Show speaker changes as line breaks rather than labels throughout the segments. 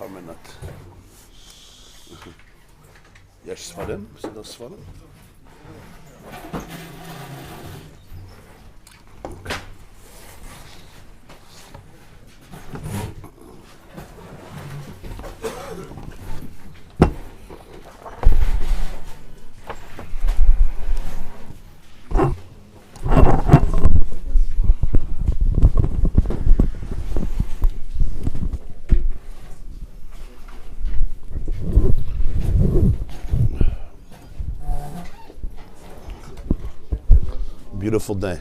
permanent. יש ספרים? בסדר ספרים? Beautiful day.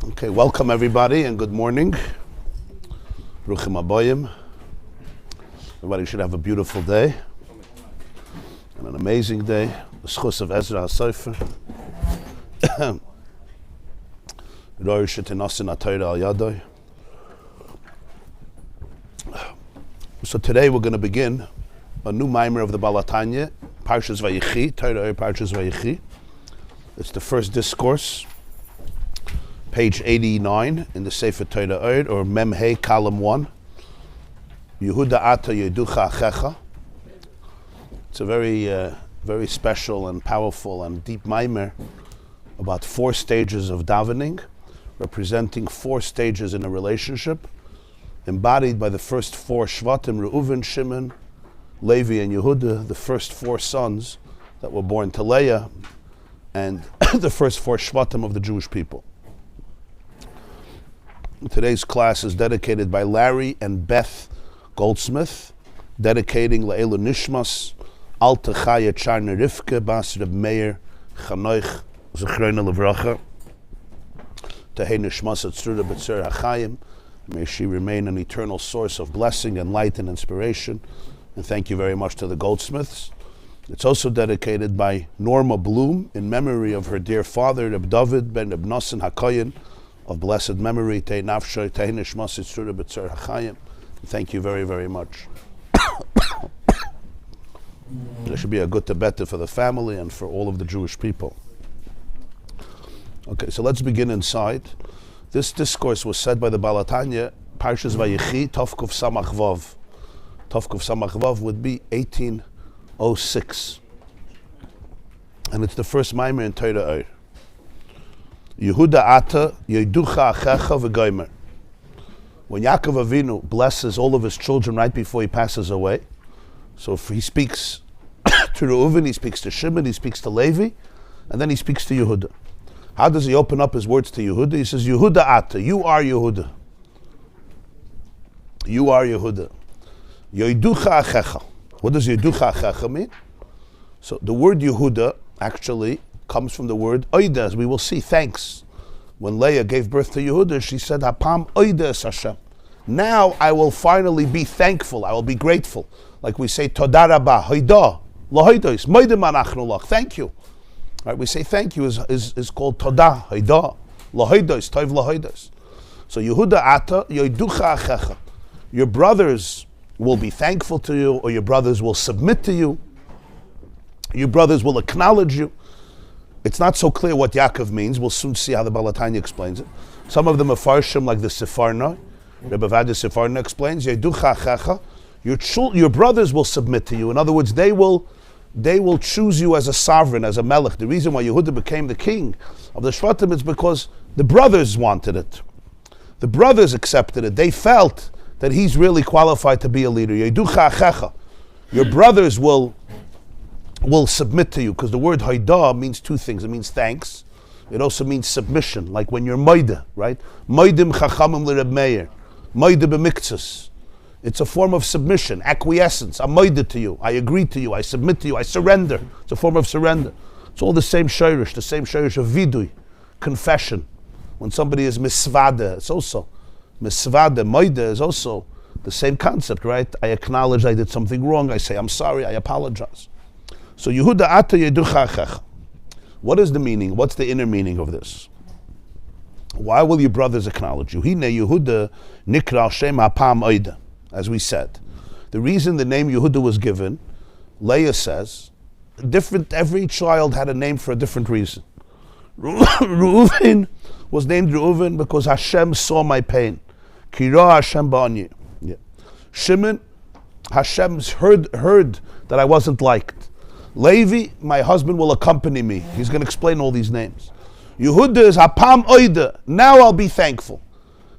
Okay, welcome everybody and good morning. Bruchim Aboyim. Everybody should have a beautiful day. And an amazing day. The discourse of Ezra HaSofer. So today we're going to begin a new mimer of the Balatanya, Parshas Vayechi, Torah Parshas Vayechi. It's the first discourse, page 89 in the Sefer Torah, or Mem Hey, column 1. Yehudah Atah Yeducha Achecha. It's a very special and powerful and deep mimer about 4 stages of davening, representing 4 stages in a relationship, embodied by the first 4 Shvatim, Reuven, Shimon, Levi, and Yehuda, the first 4 sons that were born to Leah, and the first 4 Shvatim of the Jewish people. Today's class is dedicated by Larry and Beth Goldsmith, dedicating Le'elu Nishmas, Alta Chaya Charna Rivke, Bas Reb Meir, Chanoich, Zechrona Levracha, Tehei Nishmas Atzruda B'Tzer HaChayim. May she remain an eternal source of blessing and light and inspiration. And thank you very much to the Goldsmiths. It's also dedicated by Norma Bloom in memory of her dear father, Reb David ben Reb Nosson HaKoyen, of blessed memory, Tehei Nafshay, Tehei Nishmas Atzruda B'Tzer HaChayim. Thank you very, very much. There should be a good Tibeta for the family and for all of the Jewish people. Okay, so let's begin inside. This discourse was said by the Balatanya, Parshas Vayechi, Tovkuf Samach Vav. Tovkuf Samach Vav would be 1806. And it's the first mimer in Torah. Yehudah Atah Yeducha Achecha V'Goymer. When Yaakov Avinu blesses all of his children right before he passes away, so if he speaks to Reuven, he speaks to Shimon, he speaks to Levi, and then he speaks to Yehuda. How does he open up his words to Yehuda? He says, Yehudah Atah, you are Yehuda. You are Yehuda. Yeducha Achecha. What does Yeducha Achecha mean? So the word Yehuda actually comes from the word Oida, as we will see, thanks. When Leah gave birth to Yehuda, she said, Hapam Oida es Hashem. Now I will finally be thankful, I will be grateful. Like we say, Toda Rabba, Hoida, Lahoidos, Moidim Anachnu Lach, thank you. Right, we say thank you is called Toda, Hoida, Lahoidos, Tov Lahoidos. So Yehudah Atah, Yeducha Achecha. Your brothers will be thankful to you, or your brothers will submit to you. Your brothers will acknowledge you. It's not so clear what Yaakov means. We'll soon see how the Balatanya explains it. Some of them are farshim, like the Sefarna. Rebbe Vada Sefarna explains, Yeducha Achecha. Your brothers will submit to you. In other words, they will choose you as a sovereign, as a melech. The reason why Yehuda became the king of the Shvatim is because the brothers wanted it. The brothers accepted it. They felt that he's really qualified to be a leader. Yeducha Achecha. Your brothers will submit to you, because the word Haida means 2 things. It means thanks. It also means submission, like when you're Moida, right? Moidim Chachamim L'Reb Meir. Moida b'miktzas. It's a form of submission, acquiescence. I'm moided to you. I agree to you. I submit to you. I surrender. It's a form of surrender. It's all the same shayrish of vidui, confession. When somebody is misvada, it's also misvada. Moida is also the same concept, right? I acknowledge I did something wrong. I say I'm sorry. I apologize. So Yehudah Atah Yeducha Achecha. What is the meaning? What's the inner meaning of this? Why will your brothers acknowledge you? Hine Yehuda nikra shem hapam oida. As we said, the reason the name Yehuda was given, Leah says, every child had a name for a different reason. Reuven was named Reuven because Hashem saw my pain. Kira Hashem ba'ani. Yeah. Shimon, Hashem's heard that I wasn't liked. Levi, my husband will accompany me. He's going to explain all these names. Yehuda is Hapam Oida. Now I'll be thankful.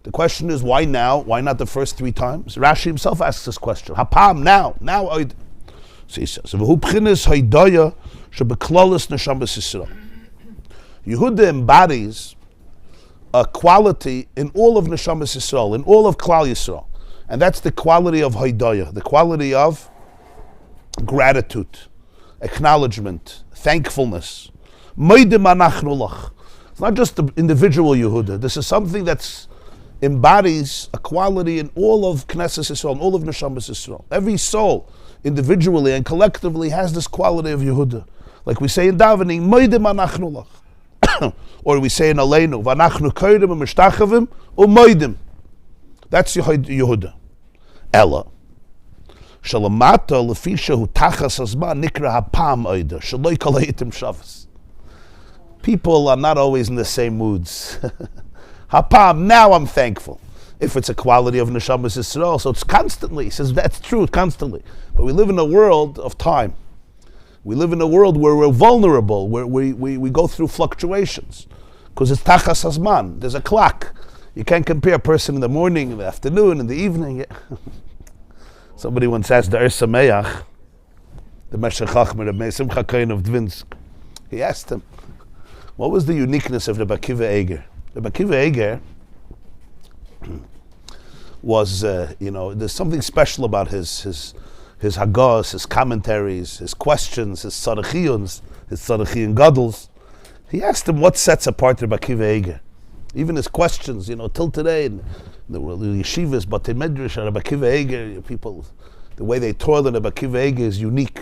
The question is, why now? Why not the first 3 times? Rashi himself asks this question. Hapam, now Oida. So he says, V'hu b'chinas haydaya shebeklalis neshamas Yisrael. Yehuda embodies a quality in all of neshamas Yisrael, in all of Klal Yisrael. And that's the quality of haydaya, the quality of gratitude, acknowledgement, thankfulness. Moidim anachnu lach. It's not just the individual Yehuda. This is something that embodies a quality in all of Knesset Yisrael, in all of Neshamas Yisrael. Every soul, individually and collectively, has this quality of Yehuda. Like we say in Davening, Moidim anachnu lach. Or we say in Aleinu, V'anachnu koidim u'mishtachavim u'moidim. That's Yehuda. Ella. Shalamata lefisha hu tachas hazman nikra hapam oida. Shaloi kaleitim shavas. People are not always in the same moods. Hapam, now I'm thankful. If it's a quality of Neshamas Yisrael, so it's constantly. He says that's true, constantly. But we live in a world of time. We live in a world where we're vulnerable, where we go through fluctuations. Because it's tachas hazman. There's a clock. You can't compare a person in the morning, in the afternoon, in the evening. Somebody once asked the Sameach, the Meshech Chachmer, the Simcha Kohen of Dvinsk. He asked him, what was the uniqueness of Rabbi Akiva Eiger? Rabbi Akiva Eiger was, there's something special about his Hagos, his commentaries, his questions, his Tzadachiyuns, his Tzadachiyan Gadol. He asked him what sets apart Rabbi Akiva Eiger. Even his questions, till today, in the yeshivas, but in Medrash, Rabbi Akiva Eiger, people, the way they toil in Rabbi Akiva Eiger is unique.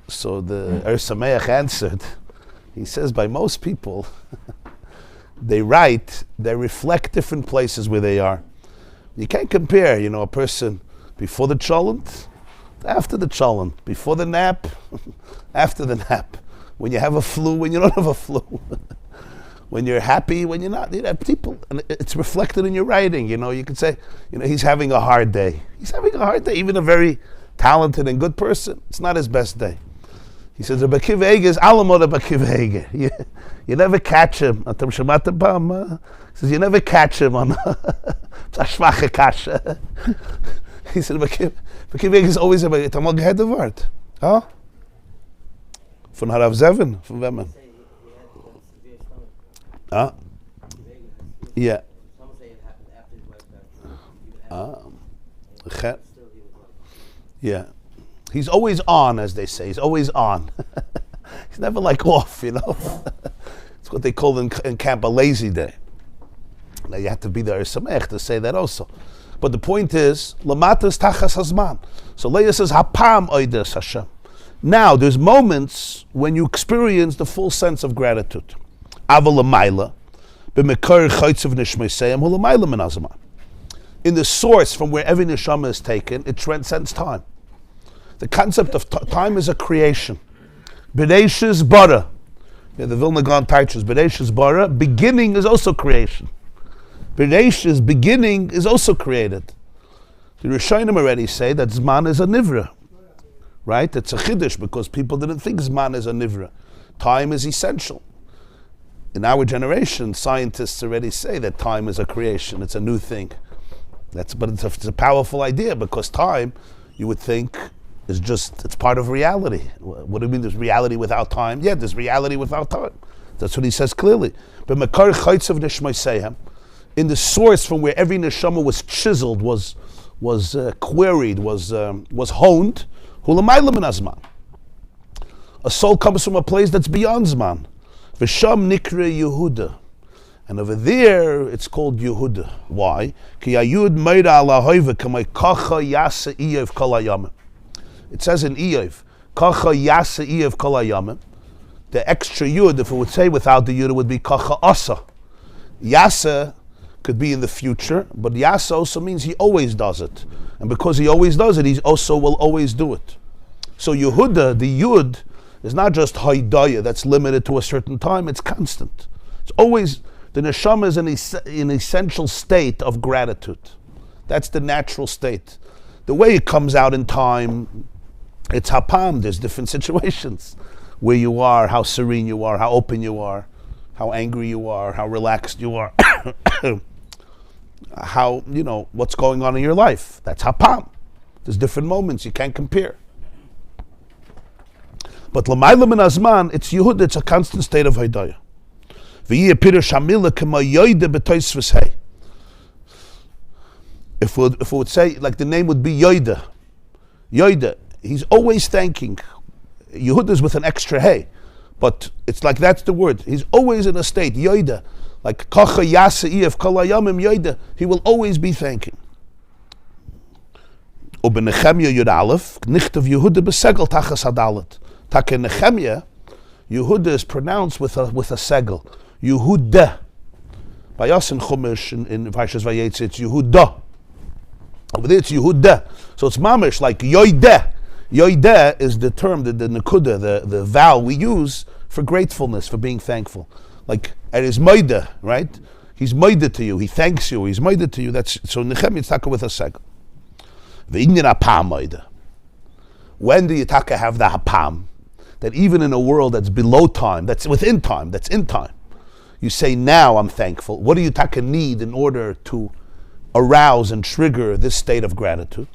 So the Sameach answered, he says, by most people, they reflect different places where they are. You can't compare, a person before the cholent, after the cholent, before the nap, after the nap, when you have a flu, when you don't have a flu, when you're happy, when you're not. People, and it's reflected in your writing. You could say, he's having a hard day. He's having a hard day. Even a very talented and good person, it's not his best day. He says, Rabbi Akiva Eiger is alamot Rabbi Akiva Eiger. You never catch him. He says, you never catch him on a schwache kasha. He said, Rabbi Akiva Eiger is always about it. Amal gehad word. Huh? Von Harav Zevin? Von wem? Huh? Yeah. Yeah. He's always on, as they say. He's always on. He's never off, It's what they call in camp a lazy day. Now you have to be there Samech to say that also. But the point is, Lamatas tachas hazman. So Leah says, Hapam oides Hashem. Now, there's moments when you experience the full sense of gratitude. Aval l'mayla, b'mekar chaytzav nishmeiseyam hu l'mayla min hazman. In the source from where every neshama is taken, it transcends time. The concept of time is a creation. B'reishis bara. The Vilna Gaon teaches B'reishis bara. Beginning is also creation. B'reishis, beginning is also created. The Rishonim already say that Zman is a nivra. Right? It's a chiddush because people didn't think Zman is a nivra. Time is essential. In our generation, scientists already say that time is a creation. It's a new thing. But it's a powerful idea because time, you would think, it's part of reality. What do you mean there's reality without time? Yeah, there's reality without time. That's what he says clearly. But Mekar Chaytzav Nishmaisehem, in the source from where every neshama was chiseled, was queried, was honed, Hulamayla min hazman. A soul comes from a place that's beyond Zman. V'sham nikra Yehuda. And over there, it's called Yehuda. Why? Ki Yayud meira ala hoiva kamay kacha yasa Iyov kol hayamim. It says in Iyov, kacha yasa Iyov kol hayamim. The extra Yud, if it would say without the Yud, it would be kacha asa. Yasa could be in the future, but Yasa also means he always does it. And because he always does it, he also will always do it. So Yehuda, the Yud, is not just Haidaya that's limited to a certain time, it's constant. It's always, the Neshama is an essential state of gratitude. That's the natural state. The way it comes out in time, it's hapam. There's different situations where you are, how serene you are, how open you are, how angry you are, how relaxed you are, how, what's going on in your life. That's hapam. There's different moments, you can't compare. But l'mayla min azman, it's Yehuda, it's a constant state of Haidaya. V'yeh pirush hamila k'ma yoyde b'toisvus hey. If we would say, like the name would be Yehuda. Yehuda, he's always thanking. Yehuda is with an extra hey. But it's like that's the word. He's always in a state, Yehuda. Like Kacha Yasa'if Kol Hayamim Yehuda. He will always be thanking. Uben Nehemiah Yud Aleph, Nichtav Yehuda b'segel tachas hadalet. Take Nehemiah, Yehuda is pronounced with a segel. Yehuda. By us in Chumash, in Parshas Vayechi, it's Yehudah. Over there it's Yehuda. So it's mamish, like Yoideh. Yoideh is the term, the nekuda, the vowel we use for gratefulness, for being thankful. Like, at his moida, right? He's moida to you, he thanks you, he's moida to you. That's so Nehemiah is taka with a segel. V'inyan hapam moida. When do you taka have the hapam? That even in a world that's below time, that's within time, that's in time, you say, now I'm thankful. What do you taka need in order to arouse and trigger this state of gratitude?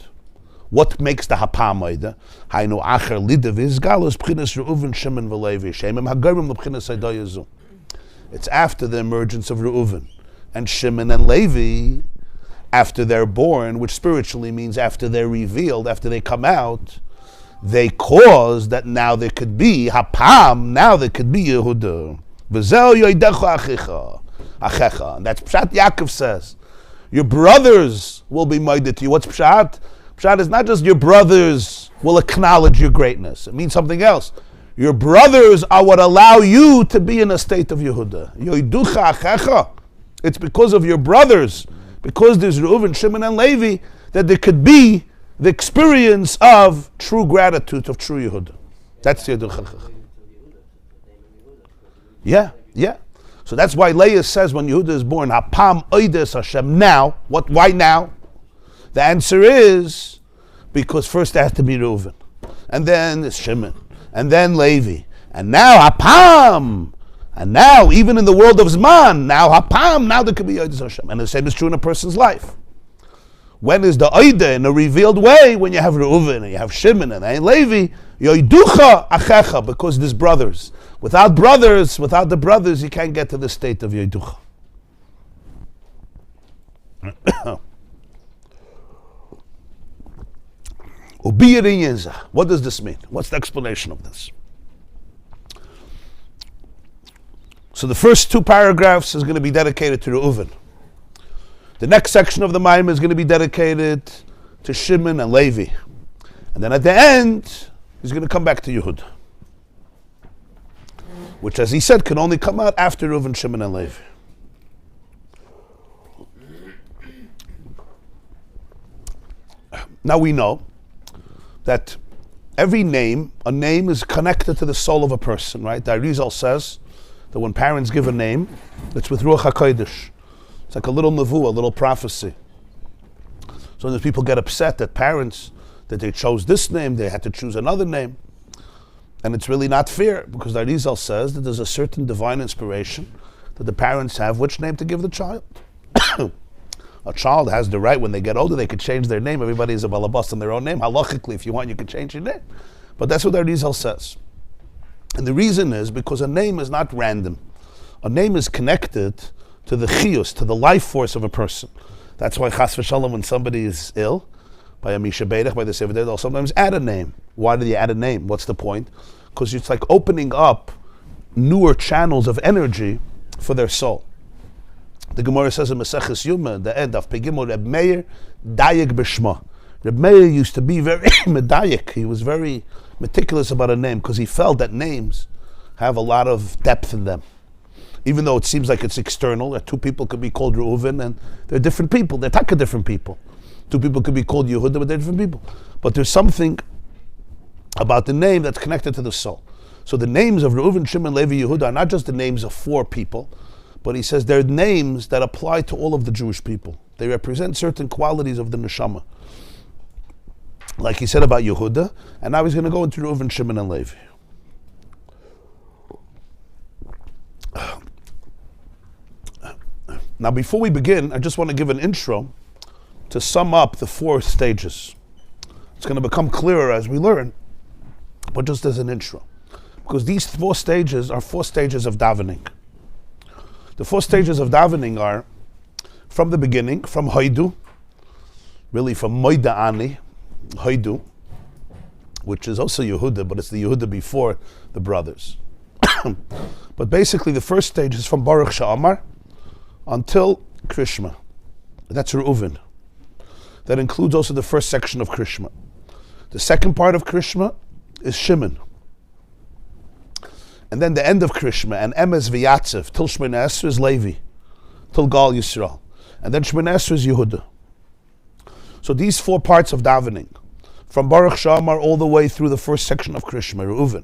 What makes the hapam moida? Hainu acher lidav is galus b'chinas Reuven, Shimon, v'Levi. Shemim hagarim l'b'chinas hadoyazu. It's after the emergence of Reuven and Shimon and Levi, after they're born, which spiritually means after they're revealed, after they come out, they cause that now there could be hapam, now there could be Yehuda. V'zeh yoidecha achecha. And that's Pshat Yaakov says. Your brothers will be moida to you. What's Pshat? Pshat is not just your brothers will acknowledge your greatness. It means something else. Your brothers are what allow you to be in a state of Yehuda. Yoiducha achecha. It's because of your brothers, because there's Reuven, Shimon, and Levi, that there could be the experience of true gratitude, of true Yehuda. That's the Yoiducha achecha. Yeah. So that's why Leah says when Yehuda is born, Hapam oides Hashem, now. Why now? The answer is because first there has to be Reuven, and then it's Shimon, and then Levi, and now Hapam, and now even in the world of Zman, now Hapam, now there could be oides Hashem, and the same is true in a person's life. When is the oide in a revealed way? When you have Reuven and you have Shimon and Levi, yoiducha achecha, because there's brothers. Without the brothers, you can't get to the state of yoiducha. What does this mean? What's the explanation of this? So the first two paragraphs is going to be dedicated to Reuven. The next section of the Maimon is going to be dedicated to Shimon and Levi. And then at the end, he's going to come back to Yehuda, which, as he said, can only come out after Reuven, Shimon, and Levi. Now we know that every name, a name is connected to the soul of a person, right? The Arizal says that when parents give a name, it's with Ruach HaKodesh. It's like a little nevuah, a little prophecy. So then people get upset that parents, that they chose this name, they had to choose another name. And it's really not fair, because the Arizal says that there's a certain divine inspiration that the parents have which name to give the child. A child has the right, when they get older, they could change their name. Everybody is a balabas in their own name. Halachically, if you want, you can change your name. But that's what the Arizal says. And the reason is because a name is not random. A name is connected to the chiyus, to the life force of a person. That's why chas v'shalom, when somebody is ill, by a misha beirach, by the sefer, they'll sometimes add a name. Why do you add a name? What's the point? Because it's like opening up newer channels of energy for their soul. The Gemara says in Maseches Yuma, the end of Pegimel, Reb Meir dayek b'shma. Reb Meir used to be very medayek. He was very meticulous about a name because he felt that names have a lot of depth in them. even though it seems like it's external, that two people could be called Reuven, and they're different people. They're taka different people. Two people could be called Yehuda, but they're different people. But there's something about the name that's connected to the soul. So the names of Reuven, Shimon, Levi, Yehuda are not just the names of four people, but he says they're names that apply to all of the Jewish people. They represent certain qualities of the neshama. Like he said about Yehuda, and now he's going to go into Reuven, Shimon, and Levi. Now before we begin, I just want to give an intro to sum up the four stages. It's going to become clearer as we learn, but just as an intro. Because these four stages are four stages of davening. The four stages of davening are from the beginning, from Hoidu, really from Moida Ani, Hoidu, which is also Yehuda, but it's the Yehuda before the brothers. But basically the first stage is from Baruch Sha'amar until Krishma. That's Reuven. That includes also the first section of Krishma. The second part of Krishma is Shimon. And then the end of Krishma, and Emes V'Yatzev, till Shemona Esrei is Levi, till Gal Yisrael. And then Shemona Esrei is Yehuda. So these four parts of davening, from Baruch Sha'amar all the way through the first section of Krishma, Reuven,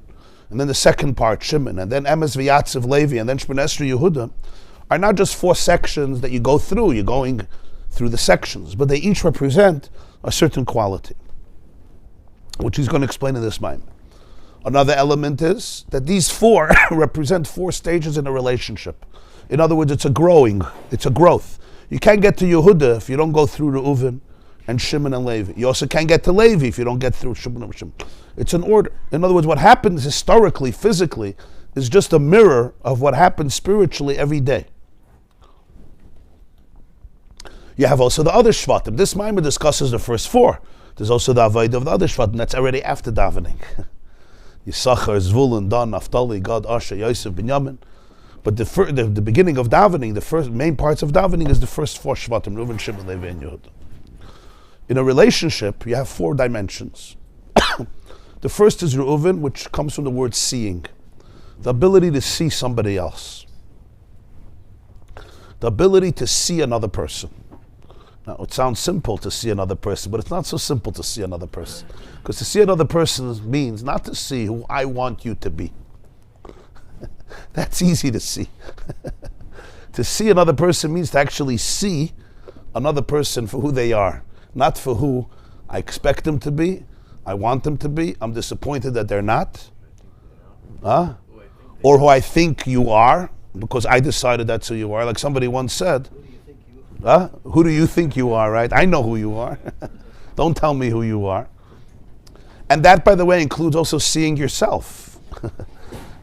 and then the second part, Shimon, and then Emes V'Yatzev, Levi, and then Shemona Esrei, Yehuda, are not just four sections that you go through, you're going through the sections, but they each represent a certain quality, which he's going to explain in this mind. Another element is that these four represent four stages in a relationship. In other words, it's a growth. You can't get to Yehuda if you don't go through Reuven and Shimon and Levi. You also can't get to Levi if you don't get through Shimon and Shimon. It's an order. In other words, what happens historically, physically, is just a mirror of what happens spiritually every day. You have also the other Shvatim. This Maimon discusses the first four. There's also the Avodah of the other Shvatim. That's already after davening. Yisachar, Zvulun, Dan, Naphtali, Gad, Asher, Yosef, Binyamin. But the beginning of davening, the first main parts of davening is the first four Shvatim, Reuven, Shimon, Levi, and Yehuda. In a relationship, you have four dimensions. The first is Reuven, which comes from the word seeing. The ability to see somebody else. The ability to see another person. Now, it sounds simple to see another person, but it's not so simple to see another person. Because to see another person means not to see who I want you to be. That's easy to see. To see another person means to actually see another person for who they are, not for who I expect them to be, I want them to be, I'm disappointed that they're not, or who I think you are, because I decided that's who you are. Like somebody once said, who do you think you are, right? I know who you are. Don't tell me who you are. And that, by the way, includes also seeing yourself.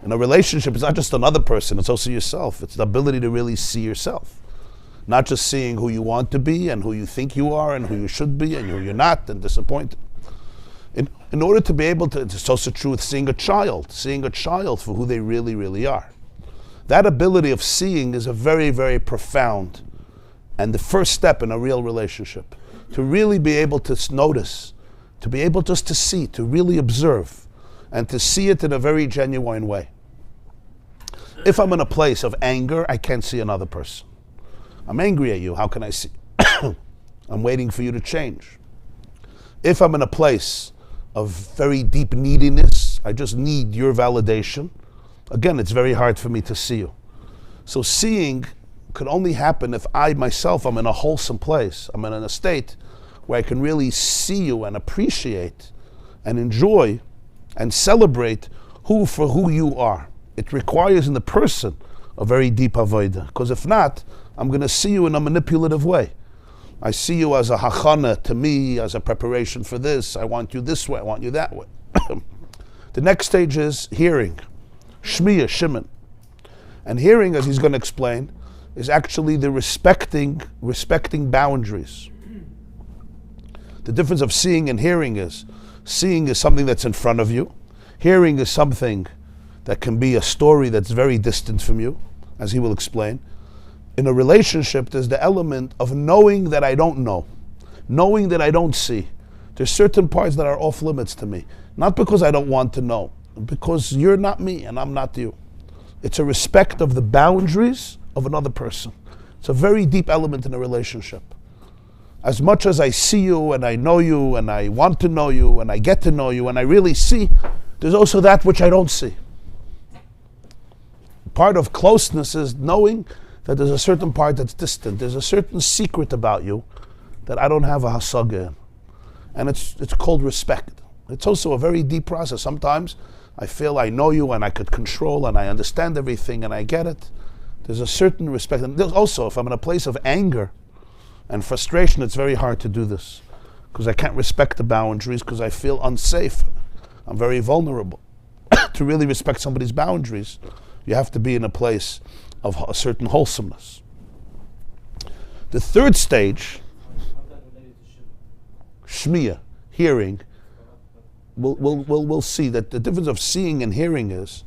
In a relationship, it's not just another person, it's also yourself. It's the ability to really see yourself. Not just seeing who you want to be and who you think you are and who you should be and who you're not and disappointed. In order to be able to, it's also true with seeing a child for who they really, really are. That ability of seeing is a very, very profound and the first step in a real relationship. To really be able to notice, to be able just to see, to really observe, and to see it in a very genuine way. If I'm in a place of anger, I can't see another person. I'm angry at you, how can I see? I'm waiting for you to change. If I'm in a place of very deep neediness, I just need your validation, again, it's very hard for me to see you. So seeing could only happen if I myself am in a wholesome place. I'm in a state where I can really see you and appreciate and enjoy and celebrate for who you are. It requires in the person a very deep avodah, because if not, I'm going to see you in a manipulative way. I see you as a hachana to me, as a preparation for this. I want you this way, I want you that way. The next stage is hearing. Shmiya, Shimon. And hearing, as he's going to explain, is actually the respecting boundaries. The difference of seeing and hearing is something that's in front of you. Hearing is something that can be a story that's very distant from you, as he will explain. In a relationship, there's the element of knowing that I don't know, knowing that I don't see. There's certain parts that are off limits to me, not because I don't want to know, because you're not me and I'm not you. It's a respect of the boundaries of another person. It's a very deep element in a relationship. As much as I see you and I know you and I want to know you and I get to know you and I really see, there's also that which I don't see. Part of closeness is knowing that there's a certain part that's distant. There's a certain secret about you that I don't have a hasaga in. And it's called respect. It's also a very deep process. Sometimes I feel I know you and I could control and I understand everything and I get it. There's a certain respect. And there's also, if I'm in a place of anger and frustration, it's very hard to do this because I can't respect the boundaries because I feel unsafe. I'm very vulnerable. To really respect somebody's boundaries, you have to be in a place of a certain wholesomeness. The third stage, shmiya, hearing, we'll see that the difference of seeing and hearing is,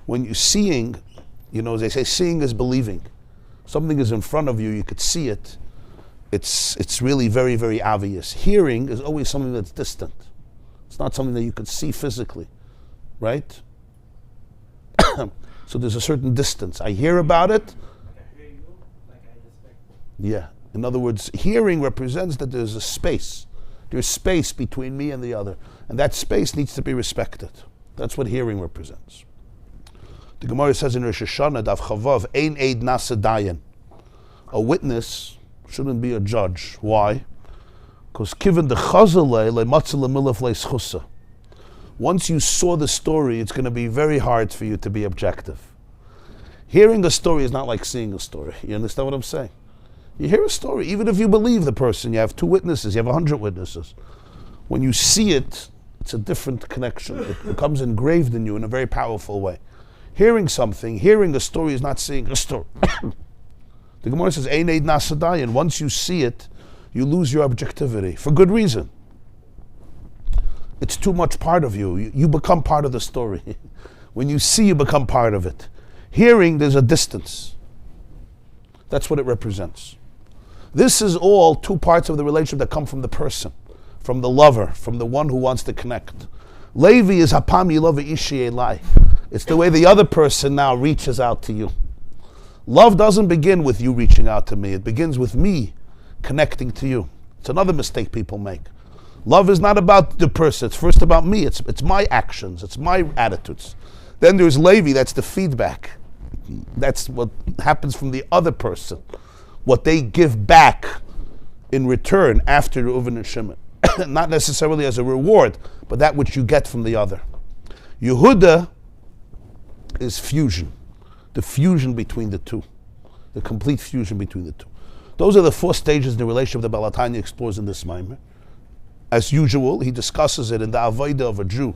when you're seeing, as they say, seeing is believing. Something is in front of you, you could see it. It's really very, very obvious. Hearing is always something that's distant. It's not something that you could see physically, right? So there's a certain distance. I hear about it.
Like I hear you, like I respect
you. Yeah. In other words, hearing represents that there's a space. There's space between me and the other. And that space needs to be respected. That's what hearing represents. The Gemara says in Rosh Hashanah, Daf Chavav, Ein Eid Nasa Dayan. A witness shouldn't be a judge. Why? Because given the chazalei le'matzah le'milaf le'schusa. Once you saw the story, it's going to be very hard for you to be objective. Hearing a story is not like seeing a story. You understand what I'm saying? You hear a story, even if you believe the person, you have 2 witnesses, you have 100 witnesses. When you see it, it's a different connection. It becomes engraved in you in a very powerful way. Hearing something, hearing a story is not seeing a story. The Gemara says, Ein Eid Nasa Dayan. Once you see it, you lose your objectivity, for good reason. It's too much part of you. You become part of the story. When you see, you become part of it. Hearing, there's a distance. That's what it represents. This is all 2 parts of the relationship that come from the person, from the lover, from the one who wants to connect. Levi is hapam yilova ishi elai. It's the way the other person now reaches out to you. Love doesn't begin with you reaching out to me. It begins with me connecting to you. It's another mistake people make. Love is not about the person. It's first about me. It's my actions. It's my attitudes. Then there's Levi. That's the feedback. That's what happens from the other person. What they give back in return after Reuven and Shimon. Not necessarily as a reward, but that which you get from the other. Yehuda is fusion. The fusion between the two. The complete fusion between the two. Those are the 4 stages in the relationship that Baal HaTanya explores in this Maimer. As usual, he discusses it in the Avodah of a Jew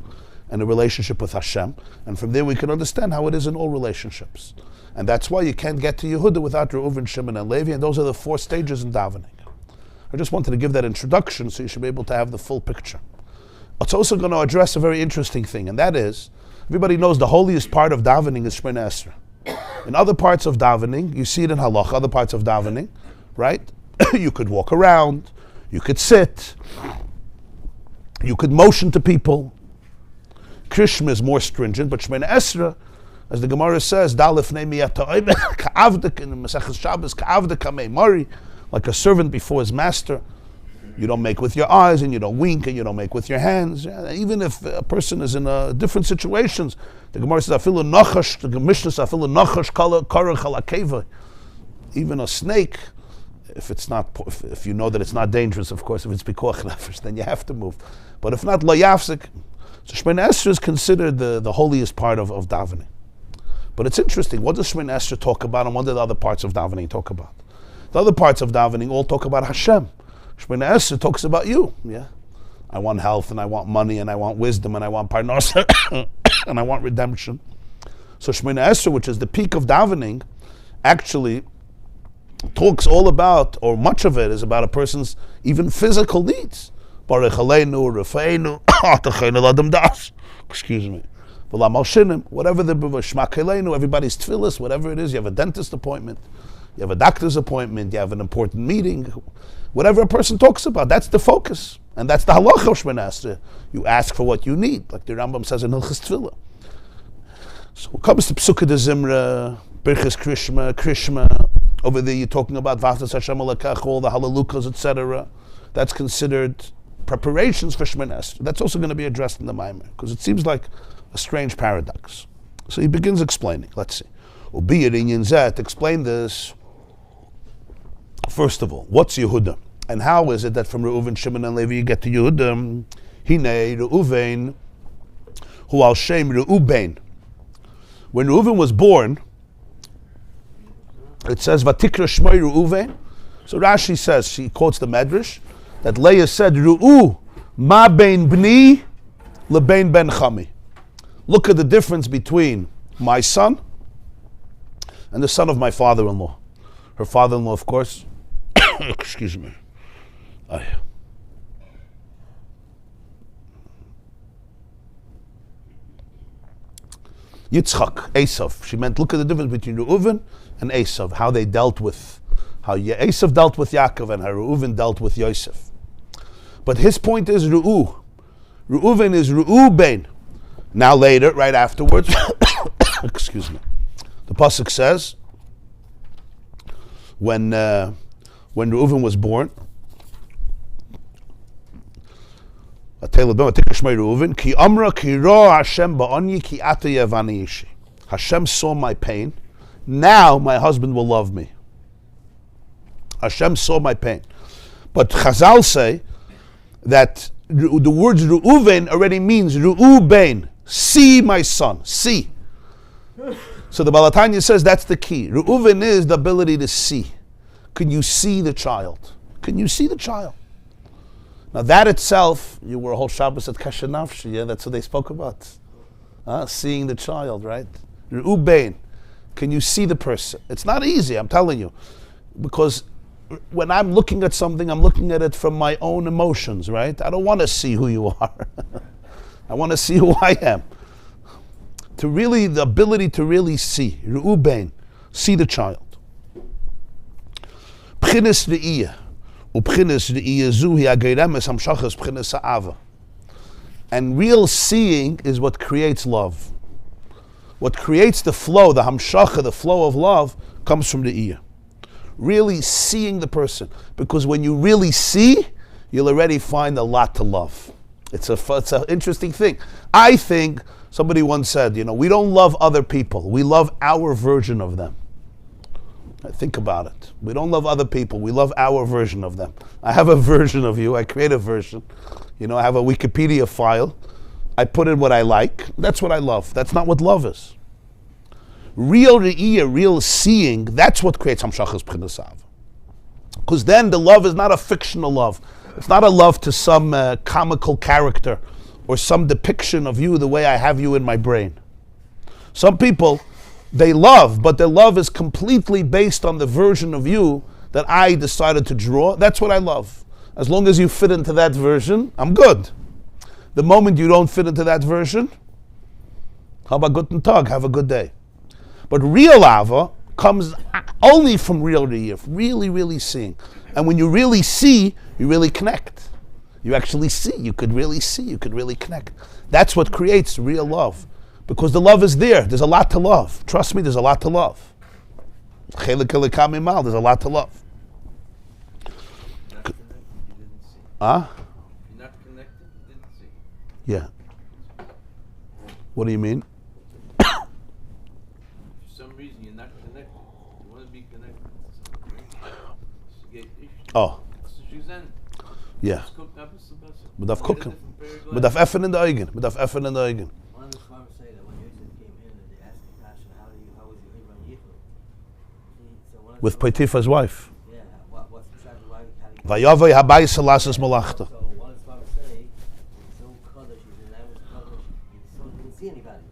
and a relationship with Hashem. And from there we can understand how it is in all relationships. And that's why you can't get to Yehuda without Reuven, Shimon, and Levi. And those are the 4 stages in Davening. I just wanted to give that introduction so you should be able to have the full picture. It's also going to address a very interesting thing, and that is, everybody knows the holiest part of Davening is Shemona Esrei. In other parts of Davening, you see it in Halacha, other parts of Davening, right? You could walk around, you could sit, you could motion to people. Krishma is more stringent, but Shemona Esrei, as the Gemara says, like a servant before his master. You don't make with your eyes, and you don't wink, and you don't make with your hands. Even if a person is in different situations, the Gemara says, "Afilu nachash." The Mishnah says, "Afilu nachash kara chalakeva." Even a snake, if you know that it's not dangerous, of course, if it's pikuach nefesh, then you have to move. But if not, lo yafsik. So Shemona Esrei is considered the holiest part of davening. But it's interesting. What does Shemona Esrei talk about, and what do the other parts of davening talk about? The other parts of davening all talk about Hashem. Shemona Esrei talks about you. Yeah, I want health, and I want money, and I want wisdom, and I want parnasa, and I want redemption. So Shemona Esrei, which is the peak of davening, actually talks all about, or much of it is about a person's even physical needs. Baruch Aleinu, Redefining, Atah, excuse me. Whatever the Shema Keleinu, everybody's tefillas, whatever it is, you have a dentist appointment, you have a doctor's appointment, you have an important meeting, whatever a person talks about, that's the focus. And that's the halacha of Shemona Esrei. You ask for what you need, like the Rambam says in Hilchos Tefillah. So when it comes to Psukkah de Zimra, Birchas Krishma, over there you're talking about V'ahavta Hashem Elokech, all the Hallelujahs, etc. That's considered preparations for Shemini Esrei. That's also going to be addressed in the Maimer, because it seems like a strange paradox. So he begins explaining. Let's see. Ubiyad Inyan Zeh, to explain this, first of all, what's Yehuda? And how is it that from Reuven, Shimon, and Levi you get to Yehuda? Hinei Reuven, hu al shem Reuben. When Reuven was born, it says, Vatikra Shmoi Reuven. So Rashi says, she quotes the Medrash, that Leah said, Ru'u ma bein bni lebein ben chami. Look at the difference between my son and the son of my father-in-law. Her father-in-law, of course, excuse me. Yitzchak, Esav. She meant, look at the difference between Reuven and Esav, how they dealt with, how Esav dealt with Yaakov and how Reuven dealt with Yosef. But his point is Ru'u. Reuven is Reuben. Now later, right afterwards, excuse me, the pasuk says, when Reuven was born, Ki amra ki ra Hashem ba'ani ki ata yavani ishi. Hashem saw my pain. Now my husband will love me. Hashem saw my pain. But Chazal say that the words Reuven already means Reuben. See my son. See. So the Balatanya says that's the key. Reuven is the ability to see. Can you see the child? Can you see the child? Now that itself, you were a whole Shabbos at Kasher Nafshi, yeah, that's what they spoke about. Seeing the child, right? Reuben, can you see the person? It's not easy, I'm telling you. Because when I'm looking at something, I'm looking at it from my own emotions, right? I don't want to see who you are. I want to see who I am. The ability to really see. Reuben, see the child. B'chinas re'iyah. And real seeing is what creates love. What creates the flow, the hamshacha, the flow of love, comes from the iyah. Really seeing the person. Because when you really see, you'll already find a lot to love. It's an interesting thing. I think, somebody once said, we don't love other people. We love our version of them. Think about it. We don't love other people. We love our version of them. I have a version of you. I create a version. I have a Wikipedia file. I put in what I like. That's what I love. That's not what love is. Real re'iyah, real seeing, that's what creates hamshachas b'chinas av. Because then the love is not a fictional love. It's not a love to some comical character or some depiction of you the way I have you in my brain. Some people, they love, but their love is completely based on the version of you that I decided to draw. That's what I love. As long as you fit into that version, I'm good. The moment you don't fit into that version, how about guten tag, have a good day. But real ava comes only from real re'iyah, really, really seeing. And when you really see, you really connect. You actually see, you could really see, you could really connect. That's what creates real love. Because the love is there. There's a lot to love. Trust me, there's a lot to love. There's a lot to love.
You're not connected, you didn't see.
Yeah. What do you mean?
For some reason, you're not connected. You want to be connected.
Oh. Yeah. But I've cooked him. But I've effen in the Eigen.
One of the scholars say that when Yosef came in and they asked the Parsha, how was you living on Yichud?
With Potiph's wife.
Yeah, what's the travel?
Vayavai habayis salasas malachta.
So one of the scholars say, he's so kaddish, he's an average kaddish, he didn't see anybody.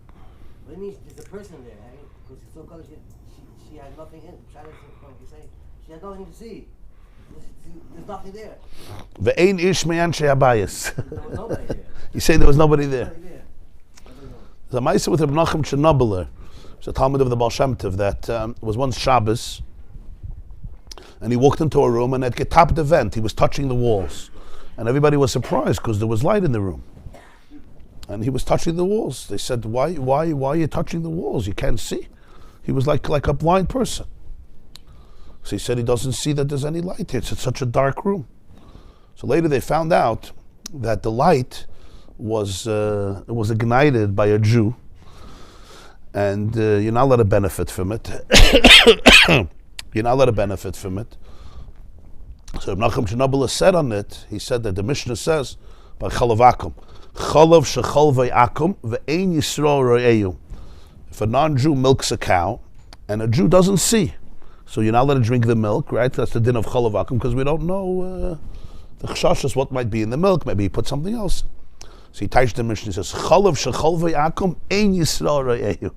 What it means, there's a person there, right? Because he's so kaddish, she had nothing in. She had nothing to see. There's nothing there.
Ve'ein ish me'an she'abayis.
There was nobody there.
You say there was nobody there.
Nobody there.
There's a ma'aseh with Reb Nachum Chernobyler. It's a Talmud of the Baal Shem Tov that was once Shabbos, and he walked into a room and at the vent, he was touching the walls, and everybody was surprised because there was light in the room. and he was touching the walls. They said, why are you touching the walls? You can't see. He was like a blind person. So he said he doesn't see that there's any light here. It's such a dark room. So later they found out that the light was ignited by a Jew, and you're not allowed to benefit from it. You're not allowed to benefit from it. So Reb Nachum Chernobyl said on it, he said that the Mishnah says, by Chalav Akum, Chalav shechal Vayechi ve'ein Yisrael ro'eyu. If a non-Jew milks a cow, and a Jew doesn't see, so you're not allowed to drink the milk, right? That's the din of Chalav Akum, because we don't know the chashashas, what might be in the milk. Maybe he put something else. So he touched the Mishnah, he says, Chalav shechal Vayechi ein Yisrael ro'eyu.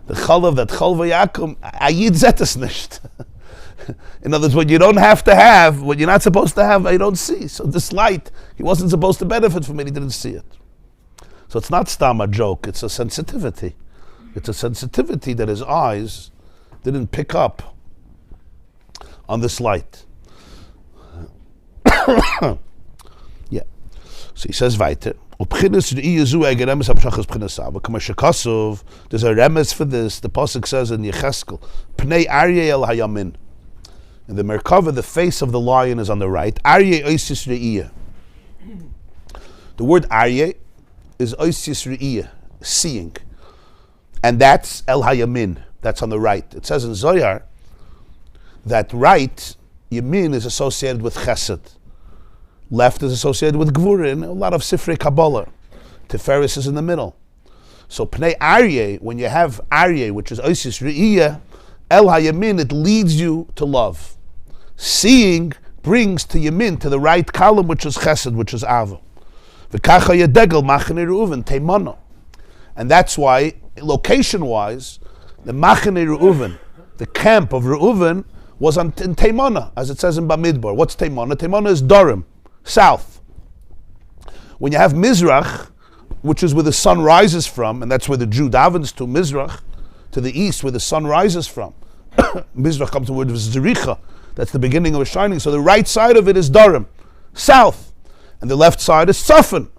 The chalav that chal Vayechi, ayid zet es nicht. In other words, what you don't have to have, what you're not supposed to have, you don't see. So this light, he wasn't supposed to benefit from it, he didn't see it. So it's not stam a joke, it's a sensitivity. It's a sensitivity that his eyes didn't pick up on this light. Yeah. So he says weiter. There's a remes for this. The pasuk says in Yecheskel, Pnei Aryeh el hayamin. In the Merkava, the face of the lion is on the right. Aryeh oisis re'iyah. The word Aryeh is oisis re'iyah, seeing. And that's el hayamin, that's on the right. It says in Zohar that right, yamin, is associated with chesed. Left is associated with gvura, and a lot of Sifrei Kabbalah. Tiferes is in the middle. So Pnei Aryeh, when you have Aryeh, which is Oisis Re'iyah, El HaYamin, it leads you to love. Seeing brings to Yamin, to the right column, which is Chesed, which is Ava. V'kacha Yedegel Machane Reuven Teimana. And that's why, location-wise, the Machane Reuven, the camp of Reuven, was in Teimana, as it says in Bamidbar. What's Teimana? Teimana is Dorim, south. When you have Mizrach, which is where the sun rises from, and that's where the Jew davens to, Mizrach, to the east, where the sun rises from. Mizrach comes to the word of Zericha, that's the beginning of a shining. So the right side of it is Dorim, south, and the left side is Safan,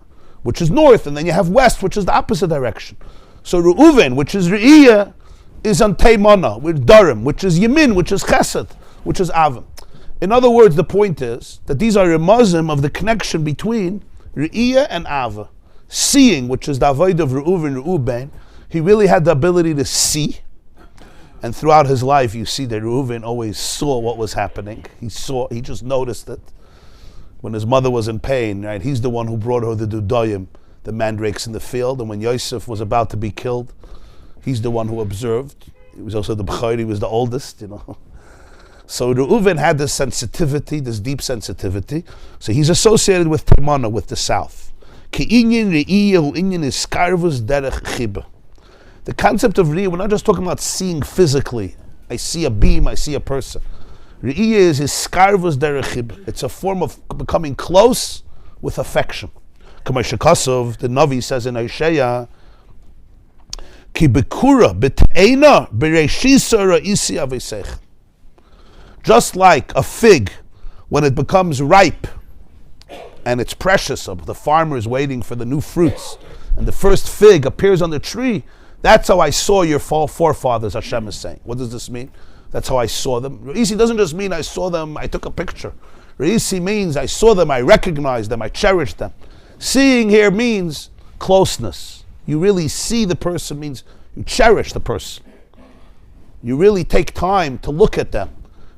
which is north, and then you have west, which is the opposite direction. So Reuven, which is Re'iyah, is on Teimana, with Dorim, which is Yamin, which is Chesed, which is Avim. In other words, the point is that these are remazim of the connection between Re'iyah and Ava. Seeing, which is the avoid of Reuven, he really had the ability to see. And throughout his life, you see that Reuven always saw what was happening. He just noticed it. When his mother was in pain, right? He's the one who brought her the dudayim, the mandrakes in the field. And when Yosef was about to be killed, he's the one who observed. He was also the B'chor, he was the oldest, So Reuven had this sensitivity, this deep sensitivity. So he's associated with Teimana, with the south. The concept of Re'iyah, we're not just talking about seeing physically. I see a beam, I see a person. Re'iyah is his skarvus derech chibah. It's a form of becoming close with affection. Kamashakasov, the Navi says in Isaiah, Ki bekura b'te'ena b'reishisa ra'isi avesech. Just like a fig, when it becomes ripe, and it's precious, the farmer is waiting for the new fruits, and the first fig appears on the tree, that's how I saw your forefathers, Hashem is saying. What does this mean? That's how I saw them. Re'isi doesn't just mean I saw them, I took a picture. Re'isi means I saw them, I recognized them, I cherished them. Seeing here means closeness. You really see the person, means you cherish the person. You really take time to look at them,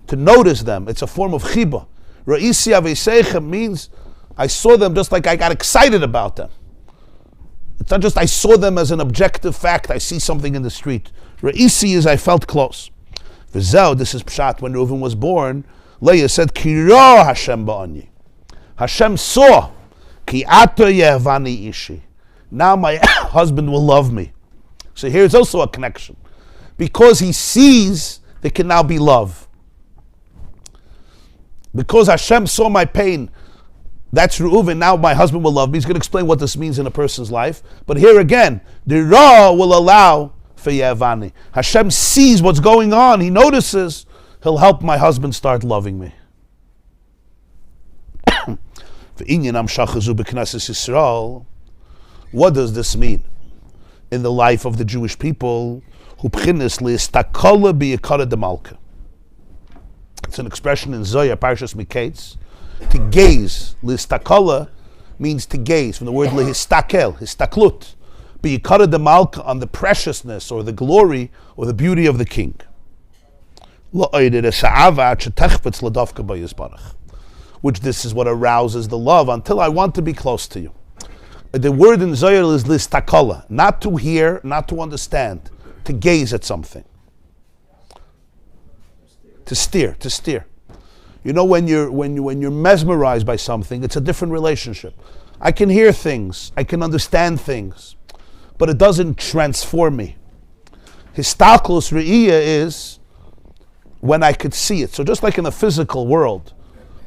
to notice them. It's a form of chibah. Re'isi avesechem means I saw them just like I got excited about them. It's not just I saw them as an objective fact, I see something in the street. Re'isi is I felt close. V'zeh, this is Pshat, when Reuven was born, Leah said, Ki ra Hashem ba'ani. Hashem saw, Ki ato yehvani ishi. Now my husband will love me. So here's also a connection. Because he sees, there can now be love. Because Hashem saw my pain, that's Reuven, now my husband will love me. He's going to explain what this means in a person's life. But here again, the Ra will allow for Yevani. Hashem sees what's going on. He notices. He'll help my husband start loving me. What does this mean in the life of the Jewish people? It's an expression in Zoya, Parshas Miketz. To gaze, listakala, means to gaze, from the word lehistakel, histaklut, biyikara de malka, on the preciousness or the glory or the beauty of the king. Which this is what arouses the love until I want to be close to you. The word in Zohar is listakala, not to hear, not to understand, to gaze at something. To steer. You know, when you're mesmerized by something, it's a different relationship. I can hear things, I can understand things, but it doesn't transform me. Histaklus re'iyah is when I could see it. So just like in the physical world,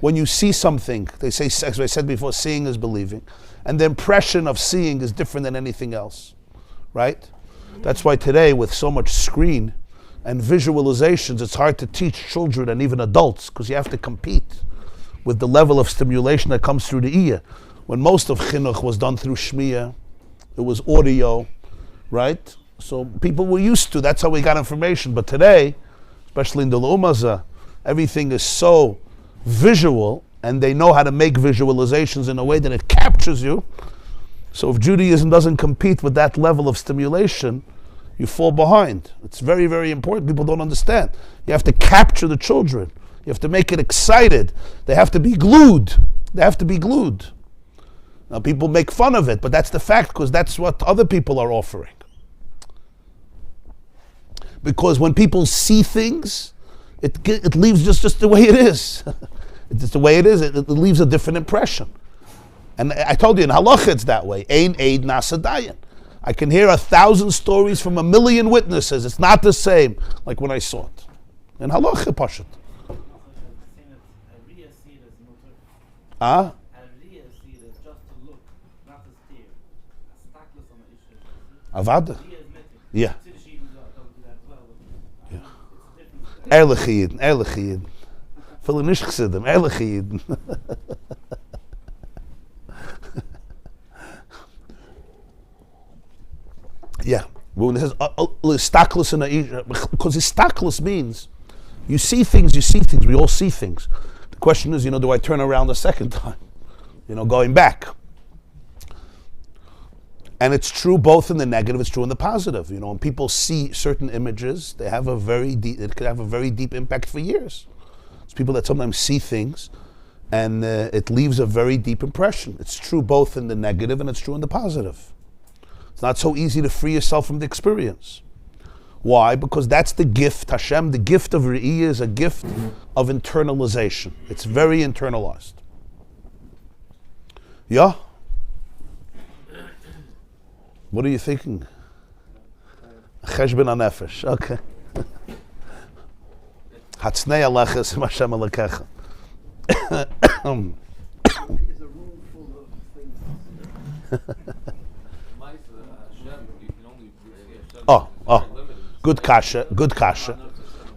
when you see something, they say, as I said before, seeing is believing, and the impression of seeing is different than anything else, right? That's why today, with so much screen and visualizations, it's hard to teach children and even adults, because you have to compete with the level of stimulation that comes through the ear. When most of chinuch was done through shmiya, it was audio, right? So people were used to, that's how we got information. But today, especially in the L'umaza, everything is so visual, and they know how to make visualizations in a way that it captures you. So if Judaism doesn't compete with that level of stimulation, you fall behind. It's very, very important. People don't understand. You have to capture the children. You have to make it excited. They have to be glued. Now people make fun of it, but that's the fact, because that's what other people are offering. Because when people see things, it leaves just the way it is. It's the way it is. It leaves a different impression. And I told you in halacha it's that way. Ein eid nasa dayan. I can hear 1,000 stories from 1,000,000 witnesses. It's not the same like when I saw it. In halacha pashut. Ah? Avada. Yeah. Ehrliche Yidden. Viele nicht Chassidim, ehrliche Yidden. Yeah. When it says istaklus because istaklus means you see things. We all see things. The question is, do I turn around a second time? Going back. And it's true both in the negative, it's true in the positive. When people see certain images, it could have a very deep impact for years. It's people that sometimes see things and it leaves a very deep impression. It's true both in the negative and it's true in the positive. It's not so easy to free yourself from the experience. Why? Because that's the gift, Hashem, the gift of Re'iyah is a gift of internalization. It's very internalized. Yeah? What are you thinking? Cheshbon HaNefesh, okay. Hatznei Aleches Hashem Alekecha.
It's a room full of things.
Good kasha.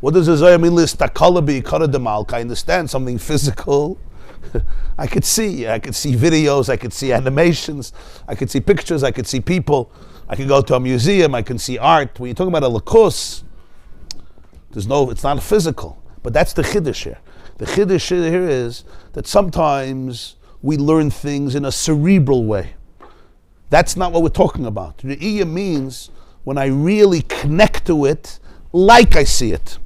What does the Zohar mean? Listakala b'yikara demalka. I understand something physical. I could see videos, I could see animations, I could see pictures, I could see people, I could go to a museum, I can see art. When you're talking about a lakus, it's not physical. But that's the chiddush here. The chiddush here is that sometimes we learn things in a cerebral way. That's not what we're talking about. Re'iyah means when I really connect to it like I see it.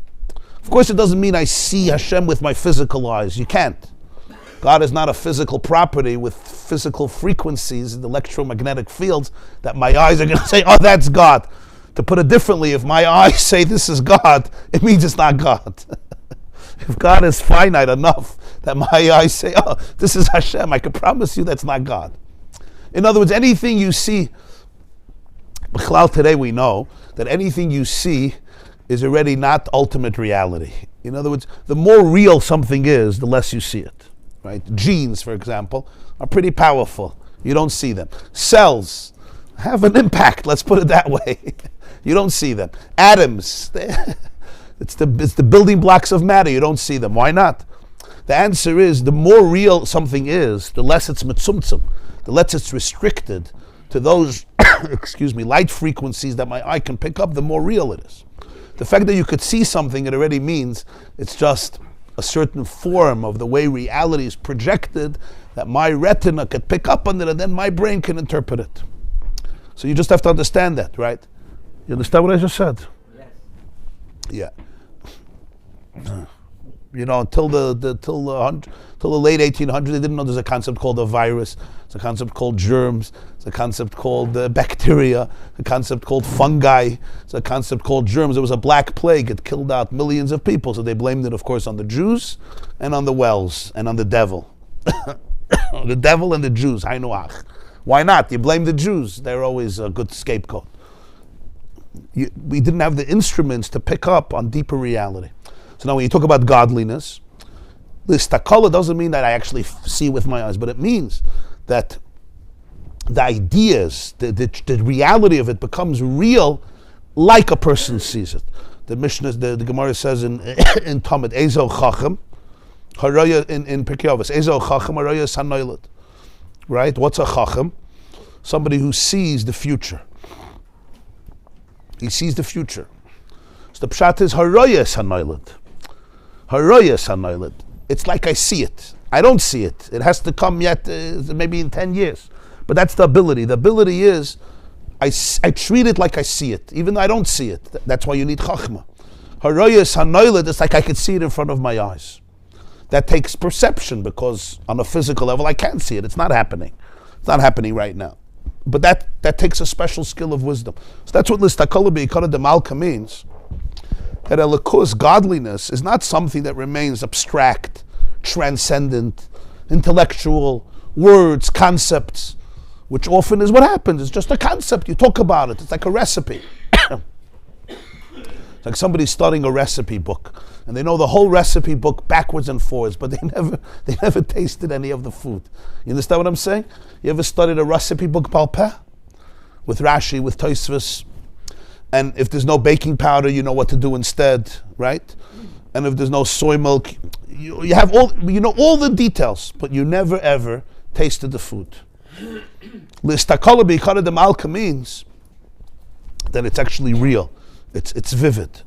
Of course, it doesn't mean I see Hashem with my physical eyes. You can't. God is not a physical property with physical frequencies in electromagnetic fields that my eyes are going to say, oh, that's God. To put it differently, if my eyes say this is God, it means it's not God. If God is finite enough that my eyes say, oh, this is Hashem, I can promise you that's not God. In other words, anything you see, today we know that anything you see is already not ultimate reality. In other words, the more real something is, the less you see it. Right? Genes, for example, are pretty powerful. You don't see them. Cells have an impact, let's put it that way. You don't see them. Atoms, it's the building blocks of matter. You don't see them. Why not? The answer is, the more real something is, the less it's mitzumtzum, the less it's restricted, to those, excuse me, light frequencies that my eye can pick up, the more real it is. The fact that you could see something, it already means it's just a certain form of the way reality is projected that my retina could pick up on it, and then my brain can interpret it. So you just have to understand that, right? You understand what I just said?
Yes.
Yeah. You know, until the late 1800s, they didn't know there's a concept called a virus. There's a concept called germs. There's a concept called bacteria. A concept called fungi. There's a concept called germs. There was a black plague. It killed out millions of people. So they blamed it, of course, on the Jews and on the wells and on the devil. The devil and the Jews. Hainuach. Why not? You blame the Jews. They're always a good scapegoat. We didn't have the instruments to pick up on deeper reality. So now when you talk about godliness, this takala doesn't mean that I actually see with my eyes, but it means that the ideas, the reality of it becomes real like a person sees it. The Mishnah, the Gemara says in Talmud, Ezo Chacham, Haraya in Pirkei Avos, Ezo Chacham, Haraya Sanoilet. Right? What's a Chacham? Somebody who sees the future. He sees the future. So the pshat is Haraya Sanoilet. Haraya Sanoilet. It's like I see it. I don't see it. It has to come yet, maybe in 10 years. But that's the ability. The ability is, I treat it like I see it, even though I don't see it. That's why you need chachma. Haraya Sanoilet, it's like I can see it in front of my eyes. That takes perception, because on a physical level, I can't see it. It's not happening. It's not happening right now. But that takes a special skill of wisdom. So that's what Listakala Be'ikara de Malka means. That Elokus, godliness, is not something that remains abstract, transcendent, intellectual, words, concepts, which often is what happens. It's just a concept. You talk about it. It's like a recipe. It's like somebody studying a recipe book, and they know the whole recipe book backwards and forwards, but they never tasted any of the food. You understand what I'm saying? You ever studied a recipe book, Baal Peh? With Rashi, with Tosfos? And if there's no baking powder, you know what to do instead, right? And if there's no soy milk, you have all the details, but you never ever tasted the food. L'istakala b'ikara de malka means that it's actually real. It's vivid.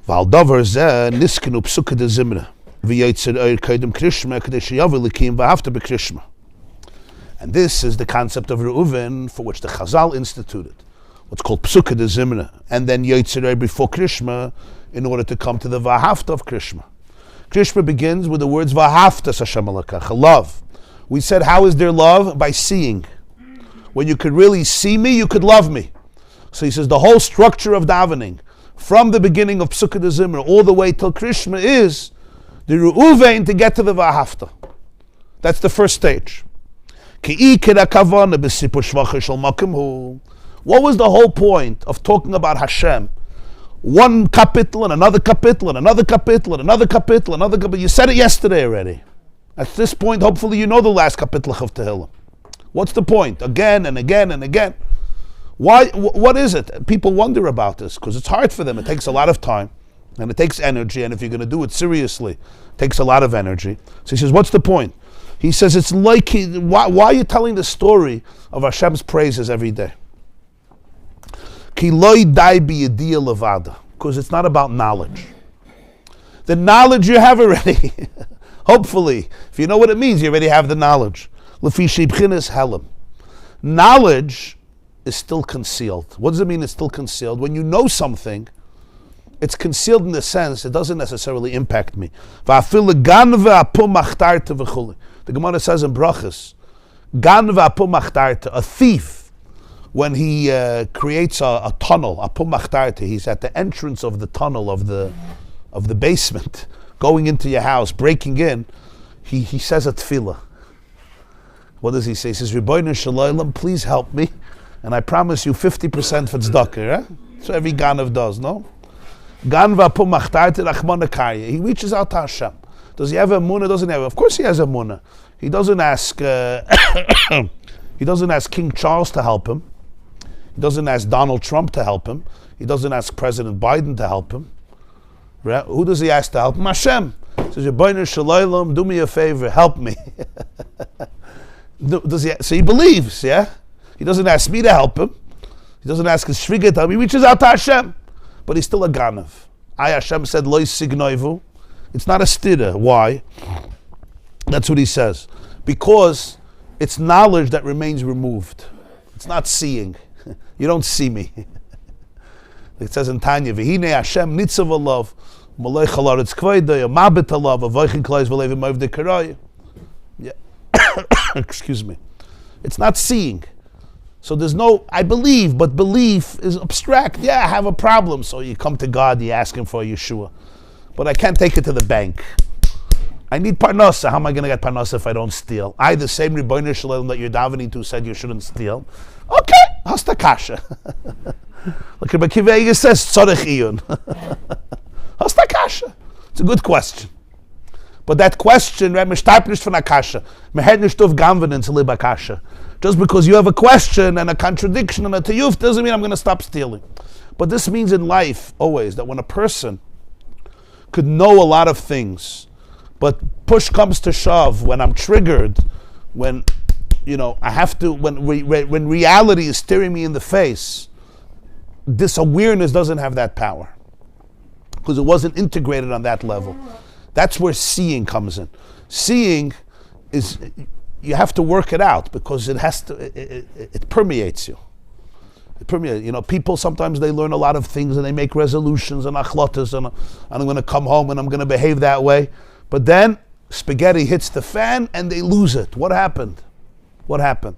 V'al davar zeh niskenu psuka de zimra v'yetzer oir kaidem krishma k'dei sheyavu likim v'hafta b'krishma. And this is the concept of Reuven, for which the Chazal instituted what's called Psuka de Zimra, and then Yetzirah before Krishma, in order to come to the Vahafta of Krishma. Krishma begins with the words Vahafta Hashem Alakach, love. We said, how is there love? By seeing. When you could really see me, you could love me. So he says the whole structure of davening, from the beginning of Psuka de Zimra all the way till Krishma, is the Reuven to get to the Vahafta. That's the first stage. What was the whole point of talking about Hashem? One kapitel and another kapitel and another kapitel and another kapitel, another kapitel. You said it yesterday already. At this point, hopefully you know the last kapitel of Tehillim. What's the point? Again and again and again. Why? What is it? People wonder about this because it's hard for them. It takes a lot of time and it takes energy, and if you're going to do it seriously, it takes a lot of energy. So he says, what's the point? He says, it's like, why are you telling the story of Hashem's praises every day? Because it's not about knowledge. The knowledge you have already. Hopefully, if you know what it means, you already have the knowledge. Knowledge is still concealed. What does it mean it's still concealed? When you know something, it's concealed in the sense it doesn't necessarily impact me. The Gemara says in Brachas, a thief, when he creates a tunnel, he's at the entrance of the tunnel of the basement, going into your house, breaking in, he says a tefillah. What does he say? He says, Rebbeinu Shalom, please help me, and I promise you 50% for tzedakah. So every Ganav does, no? He reaches out to Hashem. Does he have a munah? Doesn't he have? Of course he has a munah. He doesn't ask. He doesn't ask King Charles to help him. He doesn't ask Donald Trump to help him. He doesn't ask President Biden to help him. Right? Who does he ask to help him? Hashem. He says, Rebbeinu Shalom, do me a favor, help me. So he believes, yeah? He doesn't ask me to help him. He doesn't ask his shviga to help him. He reaches out to Hashem. But he's still a ganav. Hashem said, Lo signoivu. It's not a stira. Why? That's what he says. Because it's knowledge that remains removed. It's not seeing. You don't see me. It says in Tanya, V'hine Hashem nitzav alav, Malay chalaretz kveidaya, mabit alav, Vayechi klois v'levim avdei karaya. Excuse me. It's not seeing. So there's no, I believe, but belief is abstract. Yeah, I have a problem. So you come to God, you ask him for a Yeshua. But I can't take it to the bank. I need parnasa. How am I going to get parnasa if I don't steal? The same Rebbeinu Shalom that you're davening to said you shouldn't steal. Okay, hasta kasha. Like Rabbi Kiva says, tzorech iyun. Hasta kasha. It's a good question. But that question, right, just because you have a question and a contradiction and a tiyuf doesn't mean I'm going to stop stealing. But this means in life, always, that when a person could know a lot of things, but push comes to shove, when I'm triggered, when, I have to, when reality is staring me in the face, this awareness doesn't have that power. Because it wasn't integrated on that level. That's where seeing comes in. Seeing is, you have to work it out because it has to, it permeates you. It permeates. People sometimes they learn a lot of things and they make resolutions and achlotas and I'm going to come home and I'm going to behave that way. But then spaghetti hits the fan and they lose it. What happened? What happened?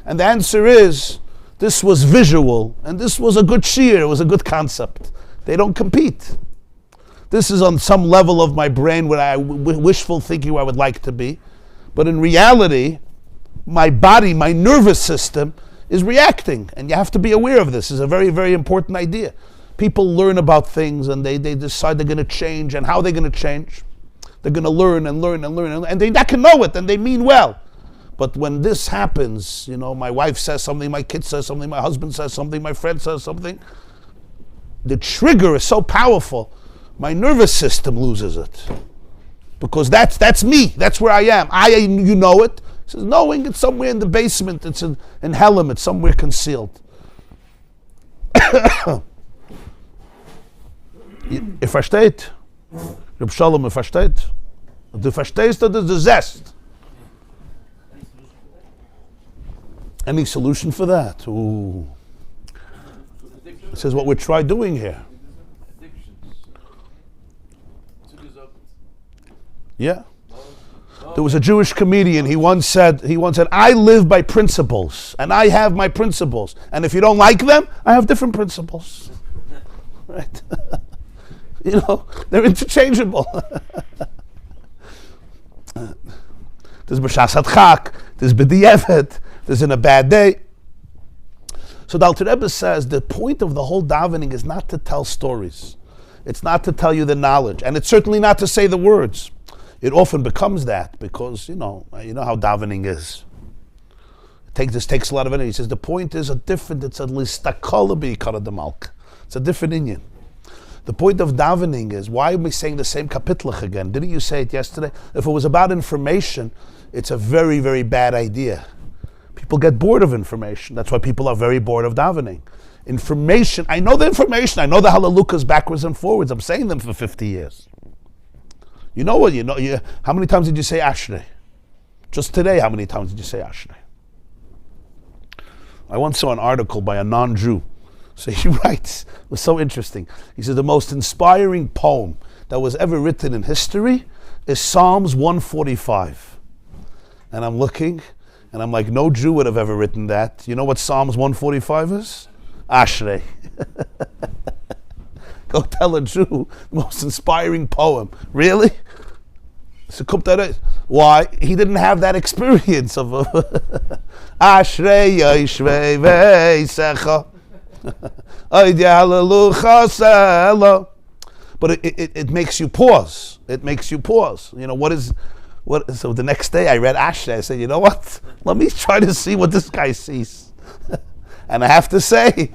And the answer is, this was visual and this was a good shiur, it was a good concept. They don't compete. This is on some level of my brain where I wishful thinking where I would like to be. But in reality, my body, my nervous system is reacting. And you have to be aware of this. It's a very, very important idea. People learn about things and they decide they're going to change. And how they're going to change? They're going to learn and learn and learn. And they can know it and they mean well. But when this happens, my wife says something, my kid says something, my husband says something, my friend says something. The trigger is so powerful. My nervous system loses it. Because that's me. That's where I am. You know it. He says, knowing it's somewhere in the basement. It's in Helm. It's somewhere concealed. Ihr versteht? Reb Shalom, ihr versteht? Du verstehst oder du zest? Any solution for that? Ooh. This is what we try doing here. Yeah. There was a Jewish comedian, he once said, I live by principles, and I have my principles. And if you don't like them, I have different principles. Right? They're interchangeable. There's b'shas hadchak, there's b'di'evet, there's in a bad day. So the Alter Rebbe says, the point of the whole davening is not to tell stories. It's not to tell you the knowledge, and it's certainly not to say the words. It often becomes that because, you know how davening is. This takes a lot of energy. He says the point is it's at least it's a different inyan. The point of davening is, why am I saying the same kapitlach again? Didn't you say it yesterday? If it was about information, it's a very, very bad idea. People get bored of information. That's why people are very bored of davening. Information, I know the information. I know the halalukas backwards and forwards. I'm saying them for 50 years. You know what? How many times did you say Ashrei? Just today, how many times did you say Ashrei? I once saw an article by a non-Jew. So he writes, it was so interesting. He says, the most inspiring poem that was ever written in history is Psalms 145. And I'm looking, and I'm like, no Jew would have ever written that. You know what Psalms 145 is? Ashrei. Go tell a Jew the most inspiring poem. Really? So why? He didn't have that experience of Ashrei Yishvei Veisecha. But it makes you pause. It makes you pause. So the next day I read Ashrei. I said, you know what? Let me try to see what this guy sees. And I have to say,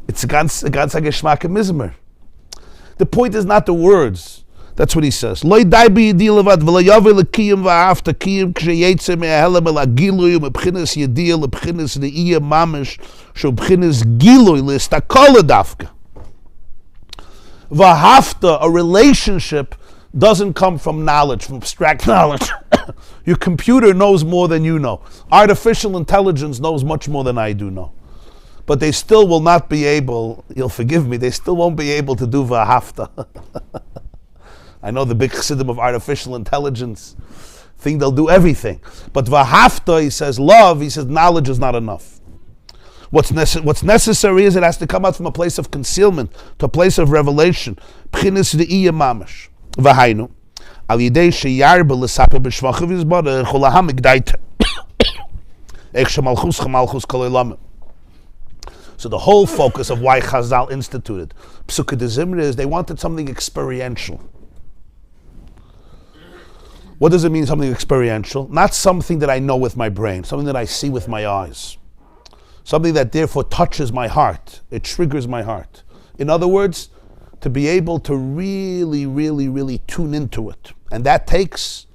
it's ganz Geschmack im Mizmer. The point is not the words. That's what he says. Loi dai b'yediyah levad, v'lo yaveh l'kiyim v'ahavta kiyim k'sheyetze me'ahelem el hagilui u'mebchinas yediyah lebchinas ne'iyah mamish shu b'chinas gilui l'istakol dafka. V'ahavta, a relationship, doesn't come from knowledge, from abstract knowledge. Your computer knows more than you know. Artificial intelligence knows much more than I do know. But they still will not be able, you'll forgive me, they still won't be able to do v'ahavta. I know the big chassidim of artificial intelligence think they'll do everything. But v'ahavta, he says, love, he says, knowledge is not enough. What's necessary is it has to come out from a place of concealment to a place of revelation. B'chinas re'iyah mamash. V'hainu. Al yidei sheyarba l'saper b'shvachav yizbarach cholaha migdaita. Ech shemalchus chamalchus kol olamim. So the whole focus of why Chazal instituted Psukei de Zimra is they wanted something experiential. What does it mean, something experiential? Not something that I know with my brain, something that I see with my eyes. Something that therefore touches my heart. It triggers my heart. In other words, to be able to really, really, really tune into it. And that takes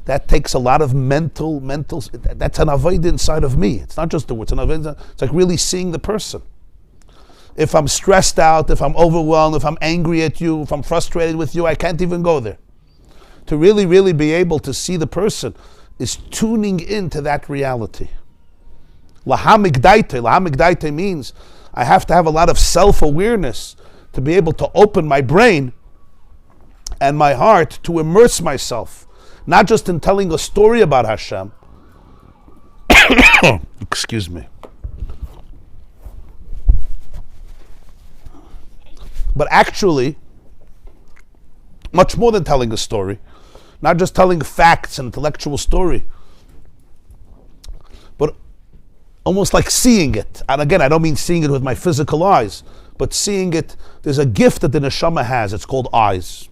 a lot of mental, that's an avoid inside of me. It's not just the words, it's like really seeing the person. If I'm stressed out, if I'm overwhelmed, if I'm angry at you, if I'm frustrated with you, I can't even go there. To really, really be able to see the person is tuning into that reality. Lahamigdaite means I have to have a lot of self-awareness to be able to open my brain and my heart to immerse myself, not just in telling a story about Hashem. Excuse me. But actually, much more than telling a story, not just telling facts and intellectual story, but almost like seeing it. And again, I don't mean seeing it with my physical eyes, but seeing it, there's a gift that the neshama has, it's called eyes.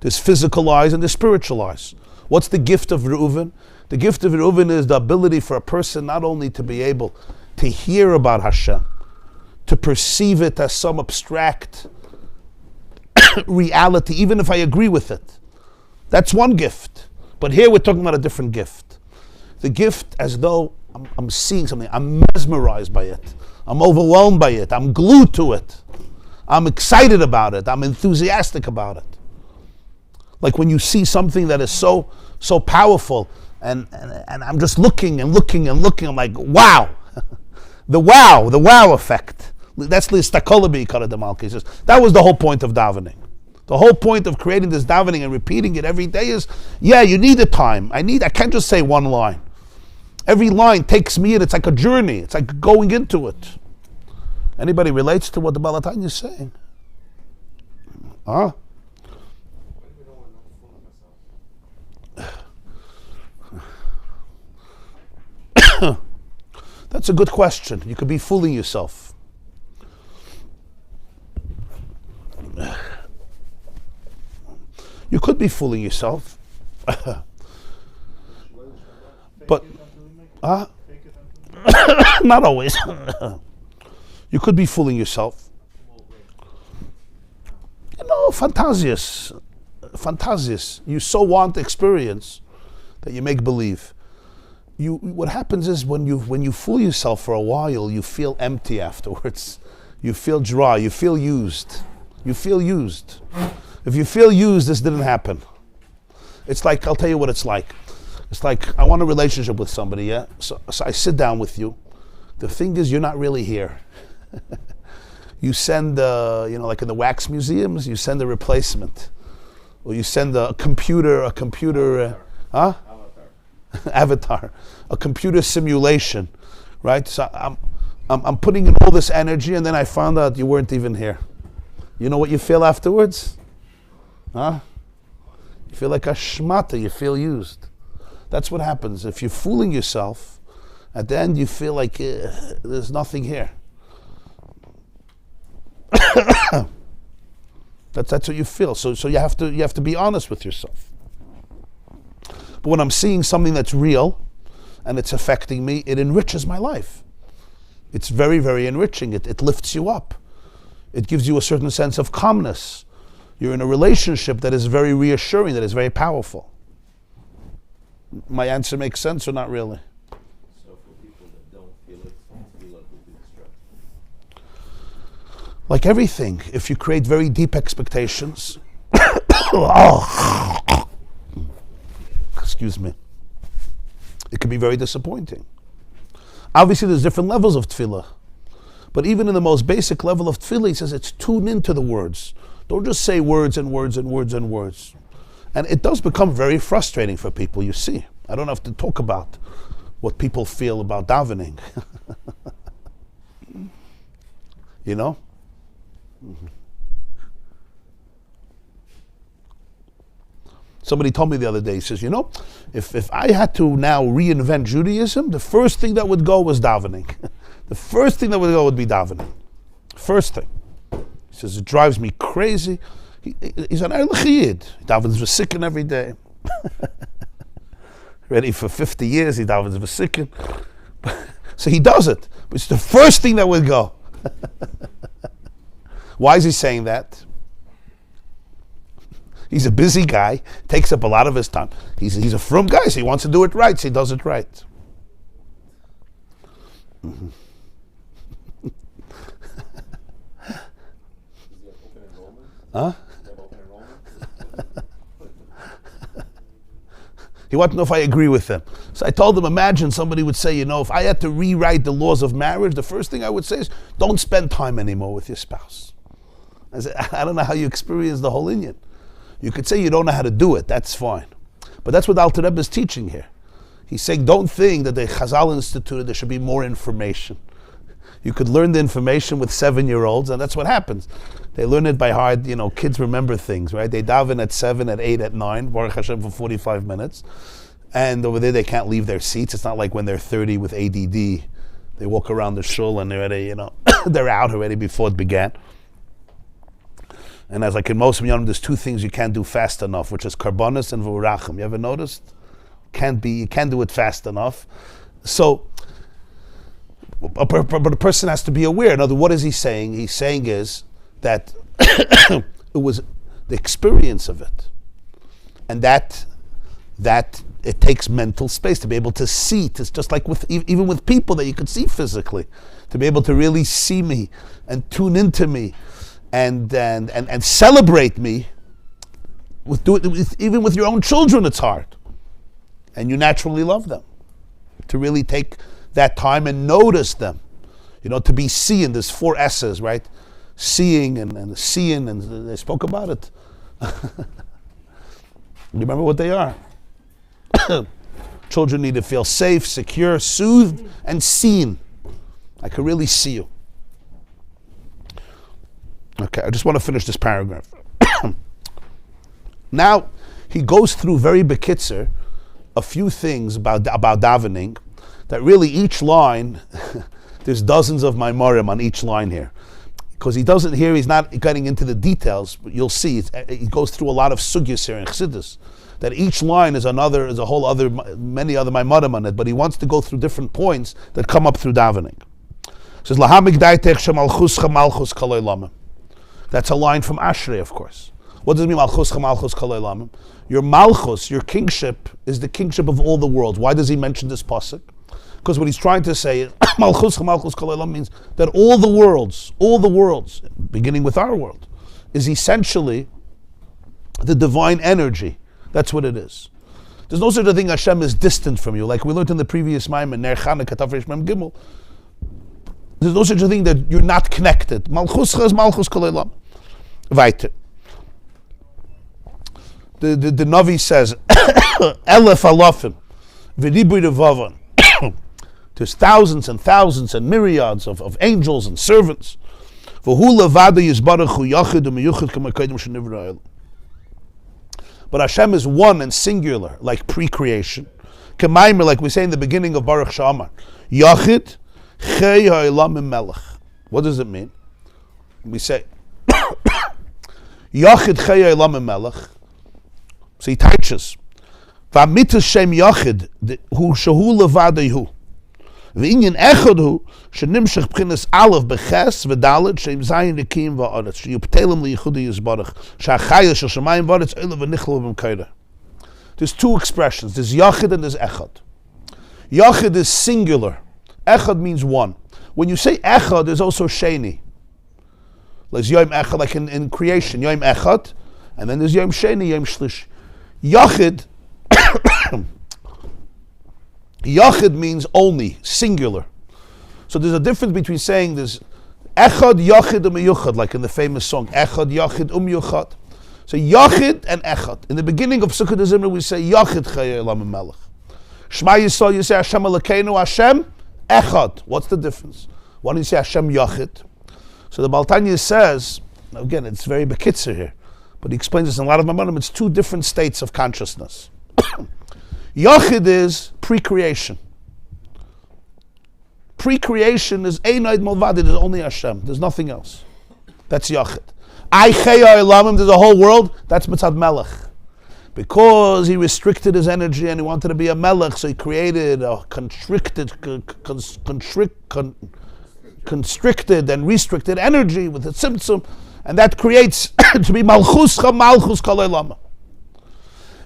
There's physical eyes and there's spiritual eyes. What's the gift of Reuven? The gift of Reuven is the ability for a person not only to be able to hear about Hashem, to perceive it as some abstract reality, even if I agree with it. That's one gift. But here we're talking about a different gift. The gift as though I'm seeing something, I'm mesmerized by it, I'm overwhelmed by it, I'm glued to it, I'm excited about it, I'm enthusiastic about it. Like when you see something that is so powerful, and I'm just looking, I'm like, wow. the wow effect. That's the istakol b'ikar. That was the whole point of davening. The whole point of creating this davening and repeating it every day is, yeah, you need a time. I can't just say one line. Every line takes me in. It's like a journey. It's like going into it. Anybody relates to what the Baal HaTanya is saying? Huh? That's a good question. You could be fooling yourself. You could be fooling yourself. But not always. You could be fooling yourself. You know, fantasious. You so want experience that you make believe. What happens is when you fool yourself for a while, you feel empty afterwards. You feel dry. You feel used. If you feel used, this didn't happen. It's like, I'll tell you what it's like. It's like, I want a relationship with somebody, yeah? So I sit down with you. The thing is, you're not really here. You send, like in the wax museums, you send a replacement. Or you send a computer, avatar, a computer simulation, right? So I'm putting in all this energy, and then I found out you weren't even here. You know what you feel afterwards? Huh? You feel like a shmata, you feel used. That's what happens. If you're fooling yourself, at the end you feel like there's nothing here. That's what you feel. So you have to be honest with yourself. But when I'm seeing something that's real and it's affecting me, it enriches my life. It's very, very enriching. It lifts you up. It gives you a certain sense of calmness. You're in a relationship that is very reassuring, that is very powerful. My answer makes sense or not really?
So for people that don't feel it, feel like will be destructive.
Like everything, if you create very deep expectations, excuse me, it can be very disappointing. Obviously, there's different levels of tefillah, but even in the most basic level of tefillah, he says it's tune into the words. Don't just say words and words and words and words. And it does become very frustrating for people, you see. I don't have to talk about what people feel about davening. You know? Mm-hmm. Somebody told me the other day, he says, if I had to now reinvent Judaism, the first thing that would go was davening. The first thing that would go would be davening. First thing. He says, it drives me crazy. He's an Ehrlich Yid. He davens v'sikin every day. Ready for 50 years, he davens v'sikin. So he does it. But it's the first thing that would go. Why is he saying that? He's a busy guy, takes up a lot of his time. He's a frum guy, so he wants to do it right, so he does it right. Mm-hmm. Huh? He wanted to know if I agree with him. So I told him, imagine somebody would say, if I had to rewrite the laws of marriage, the first thing I would say is, don't spend time anymore with your spouse. I said, I don't know how you experience the whole inyan. You could say you don't know how to do it, that's fine. But that's what Alter Rebbe is teaching here. He's saying, don't think that the Chazal instituted there should be more information. You could learn the information with 7-year-olds, and that's what happens. They learn it by heart. Kids remember things, right? They daven at 7, at 8, at 9, Baruch Hashem, for 45 minutes. And over there, they can't leave their seats. It's not like when they're 30 with ADD. They walk around the shul and they're already, they're out already before it began. And as like in most Minyanim, there's 2 things you can't do fast enough, which is karbonis and v'urachim. You ever noticed? You can't do it fast enough. So, but a person has to be aware. In other words, what is he saying? He's saying is that it was the experience of it. And that it takes mental space to be able to see. It's just like even with people that you could see physically, to be able to really see me and tune into me and celebrate me. Even with your own children, it's hard. And you naturally love them. To really take that time and notice them. To be seeing. There's 4 S's, right? Seeing and seeing, and they spoke about it. You remember what they are? Children need to feel safe, secure, soothed, and seen. I can really see you. Okay, I just want to finish this paragraph. Now, he goes through very bekitzer a few things about davening, that really each line, there's dozens of maimarim on each line here. Because he's not getting into the details, but you'll see, he goes through a lot of sugyas here in Chassidus, that each line is a whole other, many other maimarim on it, but he wants to go through different points that come up through davening. It says, that's a line from Ashrei, of course. What does it mean, malchus malchus kol olamim? Your malchus, your kingship, is the kingship of all the worlds. Why does he mention this pasuk? Because what he's trying to say is, malchus malchus kol olamim means that all the worlds, beginning with our world, is essentially the divine energy. That's what it is. There's no such a thing Hashem is distant from you. Like we learned in the previous Maimon, Ner Chanukah Tafresh Mem Gimel. There's no such a thing that you're not connected. Malchus is malchus kol olam. Weiter. The Navi says, Elef alafim, v'ribui revavan. There's thousands and thousands and myriads of angels and servants. V'hu levada yizbarach hu yachid u'miyuchid k'makaydim shenivra el. But Hashem is one and singular, like pre-creation. K'maimer, like we say in the beginning of Baruch Shamar. Yachid chei ha'elam melech. What does it mean? We say, Yachid chei ha'elam melech. So he teaches, V'amitas shem yachid hu shehu levada hu. V'inyan echad hu, shenimshech b'chinas aleph b'ches v'dalet, sheim zayin nekim v'aretz, sheyuptelim liYehuda yizbarach, she'achayah shel shemayim v'aretz, oila v'nichlo v'mkaira. There's two expressions. There's yachid and there's echad. Yachid is singular. Echad means one. When you say echad, there's also sheni. There's yom echad, like in creation, yom echad, and then there's yom sheni, yom shlish. Yachid, yachid means only, singular. So there's a difference between saying there's echad, yachid, meyuchad, like in the famous song, echad, yachid, yuchad. So yachid and echad. In the beginning of Sukkot Zimra, we say yachid chayei olam melech. Shema Yisrael, you say Hashem Elokeinu, Hashem echad. What's the difference? Why don't you say Hashem yachid? So the Baal Tanya says, again, it's very bekitzer here, but he explains this in a lot of Maimonim, it's two different states of consciousness. Yachid is pre-creation. Pre-creation is Einaid Malvad, it is only Hashem, there's nothing else. That's Yachid. I Chaya Elamim, there's a whole world, that's Mitzad Melech. Because he restricted his energy and he wanted to be a Melech, so he created a constricted and restricted energy with a tzimtzum, and that creates to be Malchus Kol Elamim.